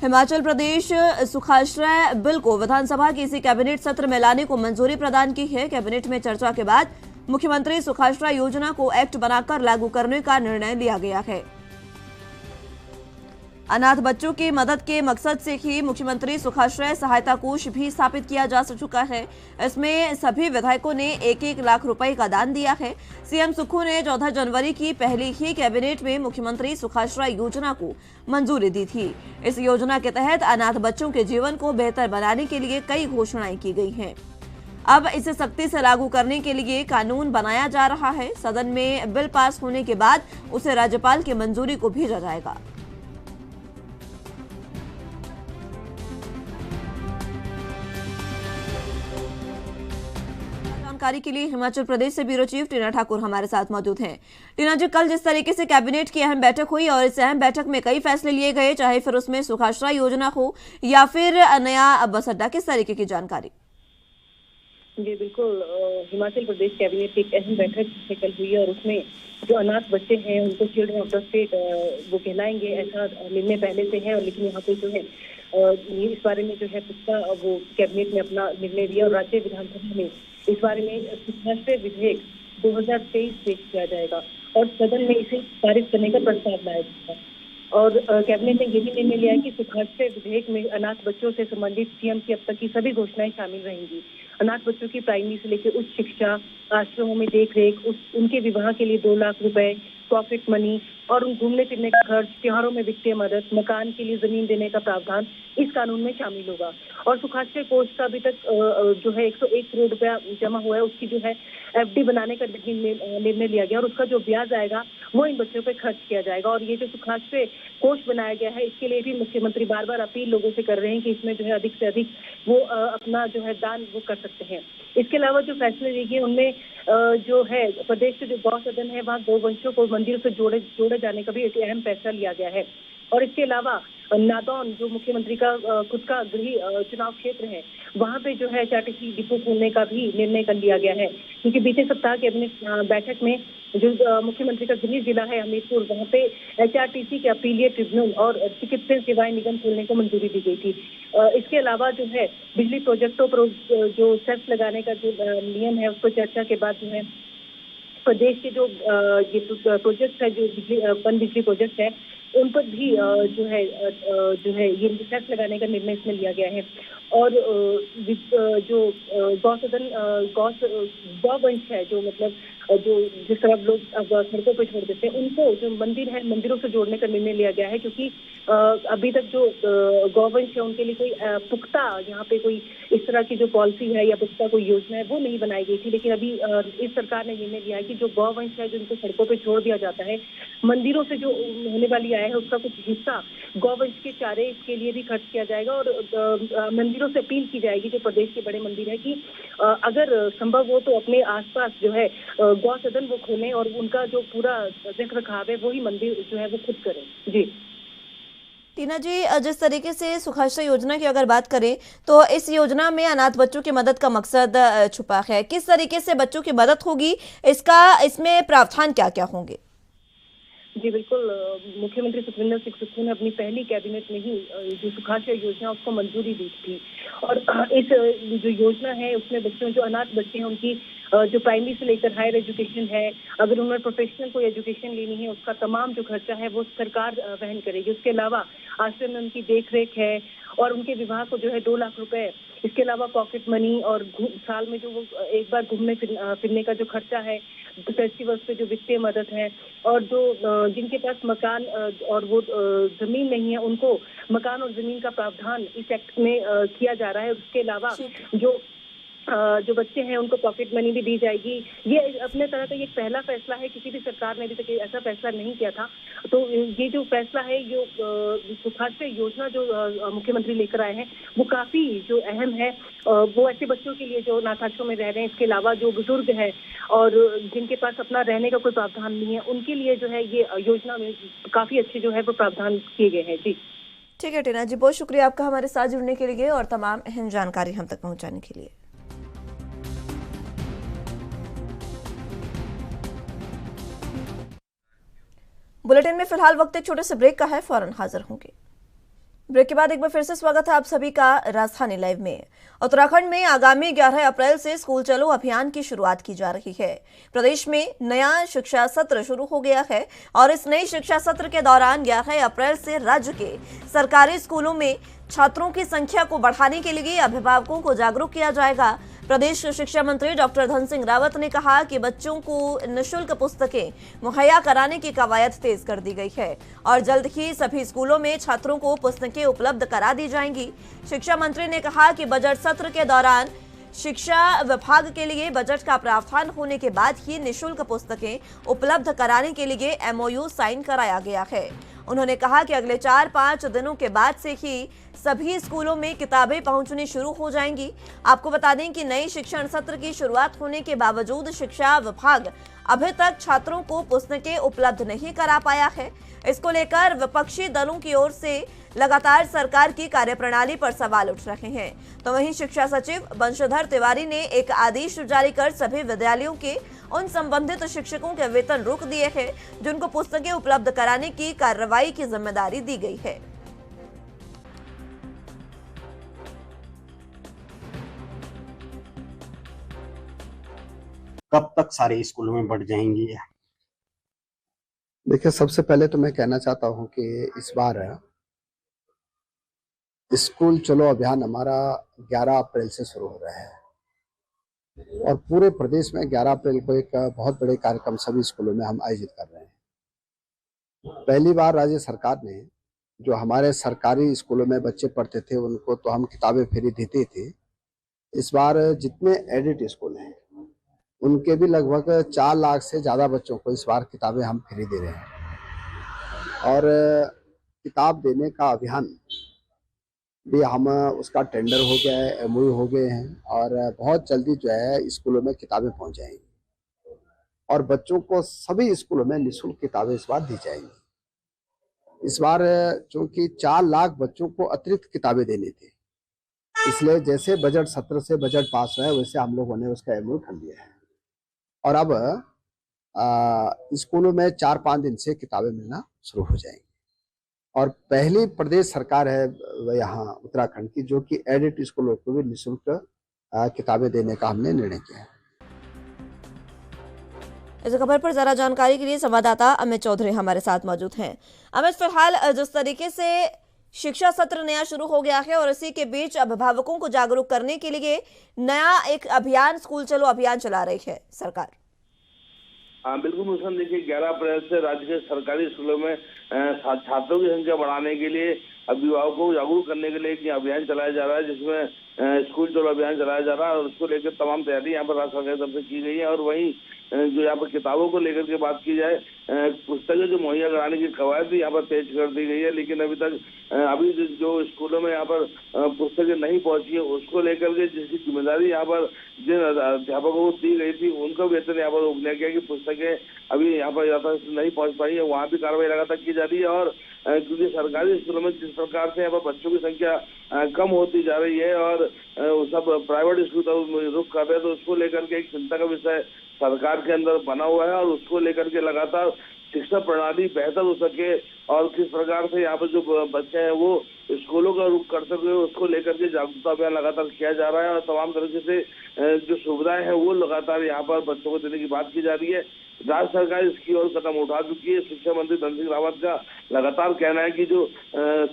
हिमाचल प्रदेश सुखाश्रय बिल को विधानसभा के इसी कैबिनेट सत्र में लाने को मंजूरी प्रदान की है। कैबिनेट में चर्चा के बाद मुख्यमंत्री सुखाश्रय योजना को एक्ट बनाकर लागू करने का निर्णय लिया गया है। अनाथ बच्चों की मदद के मकसद से ही मुख्यमंत्री सुखाश्रय सहायता कोष भी स्थापित किया जा चुका है। इसमें सभी विधायकों ने 1-1 लाख रुपए का दान दिया है। सीएम सुक्खू ने 14 जनवरी की पहली ही कैबिनेट में मुख्यमंत्री सुखाश्रय योजना को मंजूरी दी थी। इस योजना के तहत अनाथ बच्चों के जीवन को बेहतर बनाने के लिए कई घोषणाएं की गई हैं। अब इसे सख्ती से लागू करने के लिए कानून बनाया जा रहा है। सदन में बिल पास होने के बाद उसे राज्यपाल की मंजूरी को भेजा जाएगा। जानकारी के लिए हिमाचल प्रदेश से ब्यूरो चीफ टीना ठाकुर हमारे साथ मौजूद हैं। टीना जी, कल जिस तरीके से कैबिनेट की अहम बैठक हुई और इस अहम बैठक में कई फैसले लिए गए, चाहे फिर उसमें सुखाश्रय योजना हो या फिर नया बस अड्डा, किस तरीके की जानकारी? जी बिल्कुल, हिमाचल प्रदेश कैबिनेट की एक अहम बैठक कल हुई और उसमें जो अनाथ बच्चे हैं उनको चिल्ड्रन ऑफ द स्टेट वो कहलाएंगे, ऐसा निर्णय पहले से है। और लेकिन यहाँ पे जो है इस बारे में जो है पुख्ता वो कैबिनेट में अपना निर्णय दिया और राज्य विधानसभा में इस बारे में सुखाश्रय विधेयक 2023 पेश किया जाएगा और सदन में इसे पारित करने का प्रस्ताव लाया जाएगा। और कैबिनेट ने ये भी निर्णय लिया है कि सुखाश्रय विधेयक में अनाथ बच्चों से संबंधित सीएम की अब तक की सभी घोषणाएं शामिल रहेंगी। अनाथ बच्चों की प्राइमरी से लेकर उच्च शिक्षा, आश्रमों में देखरेख, उनके विवाह के लिए 2 लाख रुपए, पॉकेट मनी और उन घूमने फिरने का खर्च, त्योहारों में वित्तीय मदद, मकान के लिए जमीन देने का प्रावधान इस कानून में शामिल होगा। और सुखाश्रय कोष का अभी तक जो है 101 करोड़ रुपया जमा हुआ है, उसकी जो है एफडी बनाने का निर्णय लिया गया और उसका जो ब्याज आएगा वो इन बच्चों पे खर्च किया जाएगा। और ये जो सुखाश्रय कोष बनाया गया है इसके लिए भी मुख्यमंत्री बार बार अपील लोगों से कर रहे हैं कि इसमें जो है अधिक से अधिक वो अपना जो है दान वो कर सकते हैं। इसके अलावा जो फैसले लिए गए उनमें जो है प्रदेश के जो गौ सदन है वहाँ गौवंशों को मंदिरों से जोड़े जाने का भी एक अहम फैसला लिया गया है। और इसके अलावा नादौन जो मुख्यमंत्री का खुद का गृह चुनाव क्षेत्र है वहाँ पे जो है एचआरटीसी डिपो खोलने का भी निर्णय कर लिया गया है, क्योंकि बीते सप्ताह कैबिनेट बैठक में जो मुख्यमंत्री का गृह जिला है हमीरपुर, वहाँ पे एचआरटीसी के अपीलीय ट्रिब्यूनल और चिकित्सा सेवाएं निगम खोलने को मंजूरी दी गई थी। इसके अलावा जो है बिजली प्रोजेक्टों पर जो सेस लगाने का जो नियम है उस पर चर्चा के बाद जो है प्रदेश के जो ये प्रोजेक्ट है, जो बिजली प्रोजेक्ट है उन पर भी जो है ये सेस लगाने का निर्णय इसमें लिया गया है। और जो गौवंश है, जो मतलब जो जिस तरह लोग अब सड़कों पर छोड़ देते हैं उनको जो मंदिर है मंदिरों से जोड़ने का निर्णय लिया गया है, क्योंकि अभी तक जो गौवंश है उनके लिए कोई पुख्ता यहाँ पे कोई इस तरह की जो पॉलिसी है या पुख्ता कोई योजना है वो नहीं बनाई गई थी। लेकिन अभी इस सरकार ने निर्णय लिया है कि जो गौवंश है जिनको सड़कों पे छोड़ दिया जाता है, मंदिरों से जो होने वाली आय है उसका कुछ हिस्सा गौवंश के चारे इसके लिए भी खर्च किया जाएगा। और मंदिरों से अपील की जाएगी जो प्रदेश के बड़े मंदिर है कि अगर संभव हो तो अपने आसपास जो है गौ सदन वो खोलें और उनका जो पूरा रख रखाव है वही मंदिर जो है वो खुद करें। जी टीना जी, जिस तरीके से सुखाश्रय योजना की अगर बात करें तो इस योजना में अनाथ बच्चों की मदद का मकसद छुपा है। किस तरीके से बच्चों की मदद होगी, इसमें प्रावधान क्या क्या होंगे? जी बिल्कुल, मुख्यमंत्री सुखविंदर सिंह सुक्खू ने अपनी पहली कैबिनेट में ही जो सुखाश्रय योजना उसको मंजूरी दी थी। और इस जो योजना है उसमें बच्चों जो अनाथ बच्चे हैं उनकी जो प्राइमरी से लेकर हायर एजुकेशन है, अगर उन्हें प्रोफेशनल कोई एजुकेशन लेनी है उसका तमाम जो खर्चा है वो सरकार वहन करेगी। उसके अलावा आश्रम में उनकी देखरेख है और उनके विवाह को जो है 2 लाख रुपए, इसके अलावा पॉकेट मनी और साल में जो वो एक बार घूमने फिरने का जो खर्चा है, फेस्टिवल्स पे जो वित्तीय मदद है, और जो जिनके पास मकान और वो जमीन नहीं है उनको मकान और जमीन का प्रावधान इस एक्ट में किया जा रहा है। उसके अलावा जो बच्चे हैं उनको पॉकेट मनी भी दी जाएगी। ये अपने तरह का ये पहला फैसला है, किसी भी सरकार ने अभी तक ऐसा फैसला नहीं किया था। तो ये जो फैसला है जो सुखाश्रय योजना जो मुख्यमंत्री लेकर आए हैं वो काफी जो अहम है, वो ऐसे बच्चों के लिए जो अनाथाश्रम में रह रहे हैं, इसके अलावा जो बुजुर्ग है और जिनके पास अपना रहने का कोई प्रावधान नहीं है उनके लिए जो है ये योजना में काफी अच्छे जो है वो प्रावधान किए गए हैं। जी ठीक है टीना जी, बहुत शुक्रिया आपका हमारे साथ जुड़ने के लिए और तमाम अहम जानकारी हम तक पहुंचाने के लिए। बुलेटिन में फिलहाल वक्त एक छोटे से ब्रेक का है, फौरन हाजिर होंगे। ब्रेक के बाद एक बार फिर से स्वागत है आप सभी का राजधानी लाइव में। उत्तराखंड में आगामी 11 अप्रैल से स्कूल चलो अभियान की शुरुआत की जा रही है। प्रदेश में नया शिक्षा सत्र शुरू हो गया है और इस नए शिक्षा सत्र के दौरान 11 अप्रैल से राज्य के सरकारी स्कूलों में छात्रों की संख्या को बढ़ाने के लिए अभिभावकों को जागरूक किया जाएगा। प्रदेश शिक्षा मंत्री डॉक्टर धन सिंह रावत ने कहा कि बच्चों को निःशुल्क पुस्तकें मुहैया कराने की कवायद तेज कर दी गई है और जल्द ही सभी स्कूलों में छात्रों को पुस्तकें उपलब्ध करा दी जाएंगी। शिक्षा मंत्री ने कहा कि बजट सत्र के दौरान शिक्षा विभाग के लिए बजट का प्रावधान होने के बाद ही निःशुल्क पुस्तकें उपलब्ध कराने के लिए MOU साइन कराया गया है। उन्होंने कहा कि अगले 4-5 दिनों के बाद से ही सभी स्कूलों में किताबें पहुंचनी शुरू हो जाएंगी। आपको बता दें कि नए शिक्षण सत्र की शुरुआत होने के बावजूद शिक्षा विभाग अभी तक छात्रों को पुस्तकें उपलब्ध नहीं करा पाया है। इसको लेकर विपक्षी दलों की ओर से लगातार सरकार की कार्यप्रणाली पर सवाल उठ रहे हैं। तो वहीं शिक्षा सचिव बंशीधर तिवारी ने एक आदेश जारी कर सभी विद्यालयों के उन संबंधित शिक्षकों के वेतन रोक दिए हैं जिनको पुस्तकें उपलब्ध कराने की कार्रवाई की जिम्मेदारी दी गई है। कब तक सारे स्कूलों में बढ़ जाएंगी? देखिए, सबसे पहले तो मैं कहना चाहता हूं कि इस बार स्कूल चलो अभियान हमारा 11 अप्रैल से शुरू हो रहा है और पूरे प्रदेश में 11 अप्रैल को एक बहुत बड़े कार्यक्रम सभी स्कूलों में हम आयोजित कर रहे हैं। पहली बार राज्य सरकार ने जो हमारे सरकारी स्कूलों में बच्चे पढ़ते थे उनको तो हम किताबें फ्री देते थे। इस बार जितने एडिट स्कूल हैं उनके भी लगभग 4 लाख से ज़्यादा बच्चों को इस बार किताबें हम फ्री दे रहे हैं और किताब देने का अभियान भी हम उसका टेंडर हो गया है, MOU हो गए हैं और बहुत जल्दी जो है स्कूलों में किताबें पहुंच जाएंगी और बच्चों को सभी स्कूलों में निःशुल्क किताबें इस बार दी जाएंगी। इस बार चूंकि 4 लाख बच्चों को अतिरिक्त किताबें देने थे, इसलिए जैसे बजट सत्र से बजट पास हुआ है वैसे हम लोगों ने उसका MOU कर लिया है और अब स्कूलों में 4-5 दिन से किताबें मिलना शुरू हो जाएंगी और पहली प्रदेश सरकार है यहाँ उत्तराखंड की जो कि एडिट स्कूलों को भी निःशुल्क किताबें देने का हमने निर्णय किया है। इस खबर पर जरा जानकारी के लिए संवाददाता अमित चौधरी हमारे साथ मौजूद हैं। अमित, फिलहाल जिस तरीके से शिक्षा सत्र नया शुरू हो गया है और इसी के बीच अभिभावकों को जागरूक करने के लिए नया एक अभियान स्कूल चलो अभियान चला रही है सरकार। हाँ बिल्कुल मुस्कान, देखिए 11 अप्रैल से राज्य के सरकारी स्कूलों में छात्रों की संख्या बढ़ाने के लिए अभिभावकों को जागरूक करने के लिए एक अभियान चलाया जा रहा है जिसमें स्कूल चलो अभियान चलाया जा रहा है और उसको लेकर तमाम तैयारी यहाँ पर राज्य सरकार की तरफ से की गई है। और वहीं जो यहाँ पर किताबों को लेकर के बात की जाए, पुस्तकें जो मुहैया कराने की कवायद भी यहाँ पर तेज कर दी गई है, लेकिन अभी जो स्कूलों में यहाँ पर पुस्तकें नहीं पहुंची है उसको लेकर के जिसकी जिम्मेदारी यहाँ पर जिन अध्यापकों को दी गई थी उनका वेतन यहाँ पर रोकने गया कि पुस्तकें अभी यहाँ पर नहीं पहुंच पाई है, वहाँ भी कार्रवाई लगातार की जा रही है। और क्योंकि सरकारी स्कूलों में जिस प्रकार से यहाँ पर बच्चों की संख्या कम होती जा रही है और सब प्राइवेट स्कूल रुख कर रहे हैं, तो उसको लेकर के एक चिंता का विषय सरकार के अंदर बना हुआ है और उसको लेकर के लगातार शिक्षा प्रणाली बेहतर हो सके और किस प्रकार से यहाँ पर जो बच्चे हैं वो स्कूलों का रुख कर सके उसको लेकर के जागरूकता अभियान लगातार किया जा रहा है और तमाम तरीके से जो सुविधाएं हैं वो लगातार यहाँ पर बच्चों को देने की बात की जा रही है। राज्य सरकार इसकी ओर कदम उठा चुकी है। शिक्षा मंत्री धन सिंह रावत का लगातार कहना है कि जो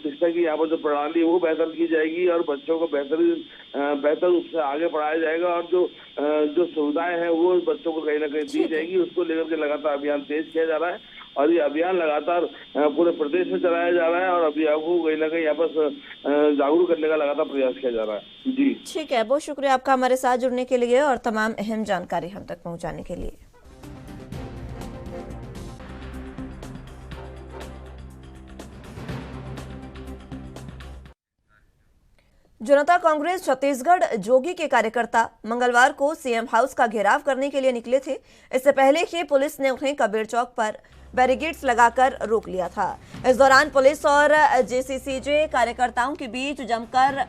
शिक्षा की यहाँ पर जो प्रणाली है वो बेहतर की जाएगी और बच्चों को बेहतर रूप से आगे पढ़ाया जाएगा और जो सुविधाएं हैं वो बच्चों को कहीं ना कहीं दी जाएगी। उसको लेकर के लगातार अभियान तेज किया जा रहा है और ये अभियान लगातार पूरे प्रदेश में चलाया जा रहा है और अभिभावकों को कहीं ना कहीं यहाँ पर जागरूक करने का लगातार प्रयास किया जा रहा है। जी ठीक है, बहुत शुक्रिया आपका हमारे साथ जुड़ने के लिए और तमाम अहम जानकारी हम तक पहुँचाने के लिए। जनता कांग्रेस छत्तीसगढ़ जोगी के कार्यकर्ता मंगलवार को CM हाउस का घेराव करने के लिए निकले थे। इससे पहले ही पुलिस ने उन्हें कबीर चौक पर बैरिकेड्स लगाकर रोक लिया था। इस दौरान पुलिस और जेसीसीजे कार्यकर्ताओं के बीच जमकर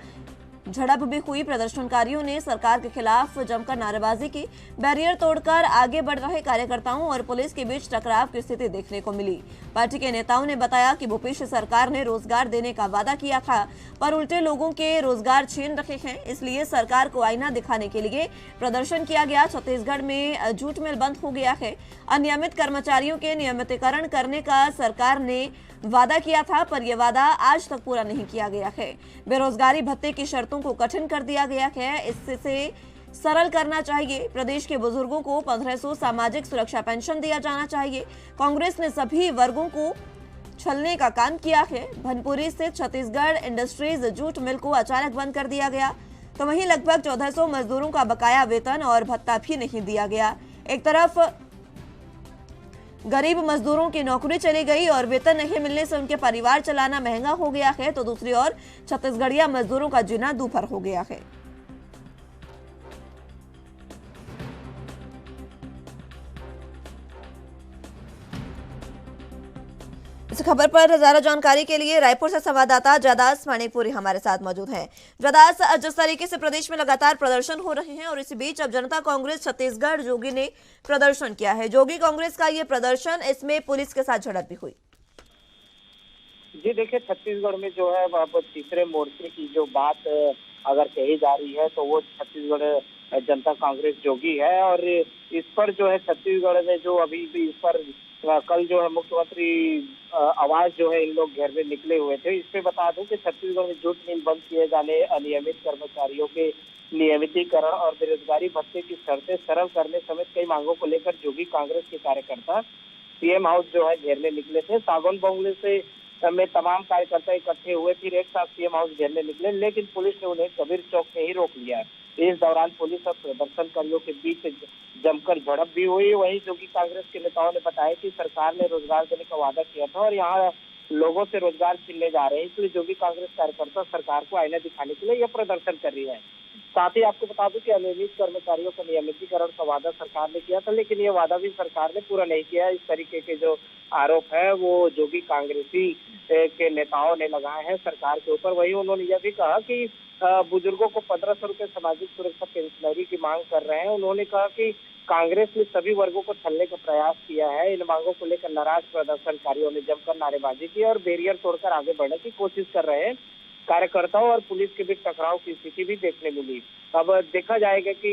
झड़प भी हुई। प्रदर्शनकारियों ने सरकार के खिलाफ जमकर नारेबाजी की। बैरियर तोड़कर आगे बढ़ रहे कार्यकर्ताओं और पुलिस के बीच टकराव की स्थिति देखने को मिली। पार्टी के नेताओं ने बताया कि भूपेश सरकार ने रोजगार देने का वादा किया था, पर उल्टे लोगों के रोजगार छीन रखे हैं, इसलिए सरकार को आईना दिखाने के लिए प्रदर्शन किया गया। छत्तीसगढ़ में जूट मिल बंद हो गया है। अनियमित कर्मचारियों के नियमितीकरण करने का सरकार ने वादा किया था, पर यह वादा आज तक पूरा नहीं किया गया है। बेरोजगारी भत्ते की शर्तों को कठिन कर दिया गया है, इससे सरल करना चाहिए। प्रदेश के बुजुर्गों को 1500 सामाजिक सुरक्षा पेंशन दिया जाना चाहिए। कांग्रेस ने सभी वर्गों को छलने का काम किया है। भनपुरी स्थित छत्तीसगढ़ इंडस्ट्रीज जूट मिल को अचानक बंद कर दिया गया, तो वहीं लगभग 1400 मजदूरों का बकाया वेतन और भत्ता भी नहीं दिया गया। एक तरफ गरीब मजदूरों की नौकरी चली गई और वेतन नहीं मिलने से उनके परिवार चलाना महंगा हो गया है, तो दूसरी ओर छत्तीसगढ़िया मजदूरों का जीना दूभर हो गया है। इस खबर पर ज्यादा जानकारी के लिए रायपुर से संवाददाता जयदास माणिकपुरी हमारे साथ मौजूद हैं। जयदास, जिस तरीके से प्रदेश में लगातार प्रदर्शन हो रहे हैं और इसी बीच अब जनता कांग्रेस छत्तीसगढ़ जोगी ने प्रदर्शन किया है, जोगी कांग्रेस का ये प्रदर्शन, इसमें पुलिस के साथ झड़प भी हुई। जी देखिए, छत्तीसगढ़ में जो है अब तीसरे मोर्चे की जो बात अगर कही जा रही है तो वो छत्तीसगढ़ जनता कांग्रेस जोगी है। और इस पर जो है छत्तीसगढ़ में जो अभी भी इस पर कल जो है मुख्यमंत्री आवास जो है इन लोग घेरने निकले हुए थे। इसमें बता दूं कि छत्तीसगढ़ में जूट मिल बंद किए जाने, अनियमित कर्मचारियों के नियमितीकरण और बेरोजगारी भत्ते की शर्तें सरल करने समेत कई मांगों को लेकर जोगी कांग्रेस के कार्यकर्ता सीएम हाउस जो है घेरने निकले थे। सागौन बंगले से में तमाम कार्यकर्ता इकट्ठे हुए, फिर एक साथ सीएम हाउस घेरने निकले, लेकिन पुलिस ने उन्हें कबीर चौक में ही रोक लिया। इस दौरान पुलिस और प्रदर्शनकारियों के बीच जमकर झड़प भी हुई। वहीं जोगी कांग्रेस के नेताओं ने बताया कि सरकार ने रोजगार देने का वादा किया था और यहाँ लोगों से रोजगार छीनने जा रहे हैं, इसलिए जोगी कांग्रेस कार्यकर्ता सरकार को आईना दिखाने के लिए यह प्रदर्शन कर रही है। साथ ही आपको बता दूं कि अनियमित कर्मचारियों का नियमितीकरण का वादा सरकार ने किया था, लेकिन ये वादा भी सरकार ने पूरा नहीं किया। इस तरीके के जो आरोप है वो जोगी कांग्रेसी के नेताओं ने लगाए हैं सरकार के ऊपर। वहीं उन्होंने यह भी कहा कि बुजुर्गों को 1500 रुपए सामाजिक सुरक्षा पेंशनरी की मांग कर रहे हैं। उन्होंने कहा कि कांग्रेस ने सभी वर्गों को छलने का प्रयास किया है। इन मांगों को लेकर नाराज प्रदर्शनकारियों ने जमकर नारेबाजी की और बैरियर तोड़कर आगे बढ़ने की कोशिश कर रहे हैं। कार्यकर्ताओं और पुलिस के बीच टकराव की स्थिति भी देखने मिली। अब देखा जाएगा कि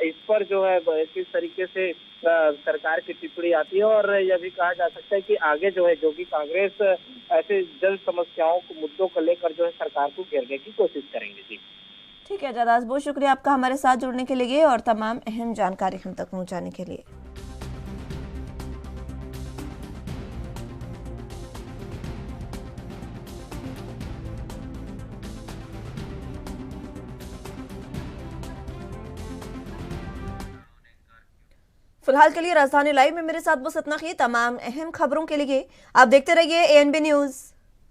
इस पर जो है किस तरीके से सरकार की टिप्पणी आती है, और यह भी कहा जा सकता है कि आगे जो है जोगी कांग्रेस ऐसे जन समस्याओं को, मुद्दों को लेकर जो है सरकार को घेरने की कोशिश करेंगे। जी ठीक है जयदास, बहुत शुक्रिया आपका हमारे साथ जुड़ने के लिए और तमाम अहम जानकारी हम तक पहुंचाने के लिए। फिलहाल के लिए राजधानी लाइव में मेरे साथ बस इतना ही। तमाम अहम खबरों के लिए आप देखते रहिए ANB न्यूज।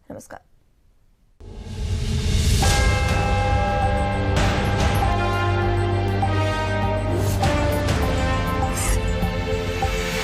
नमस्कार।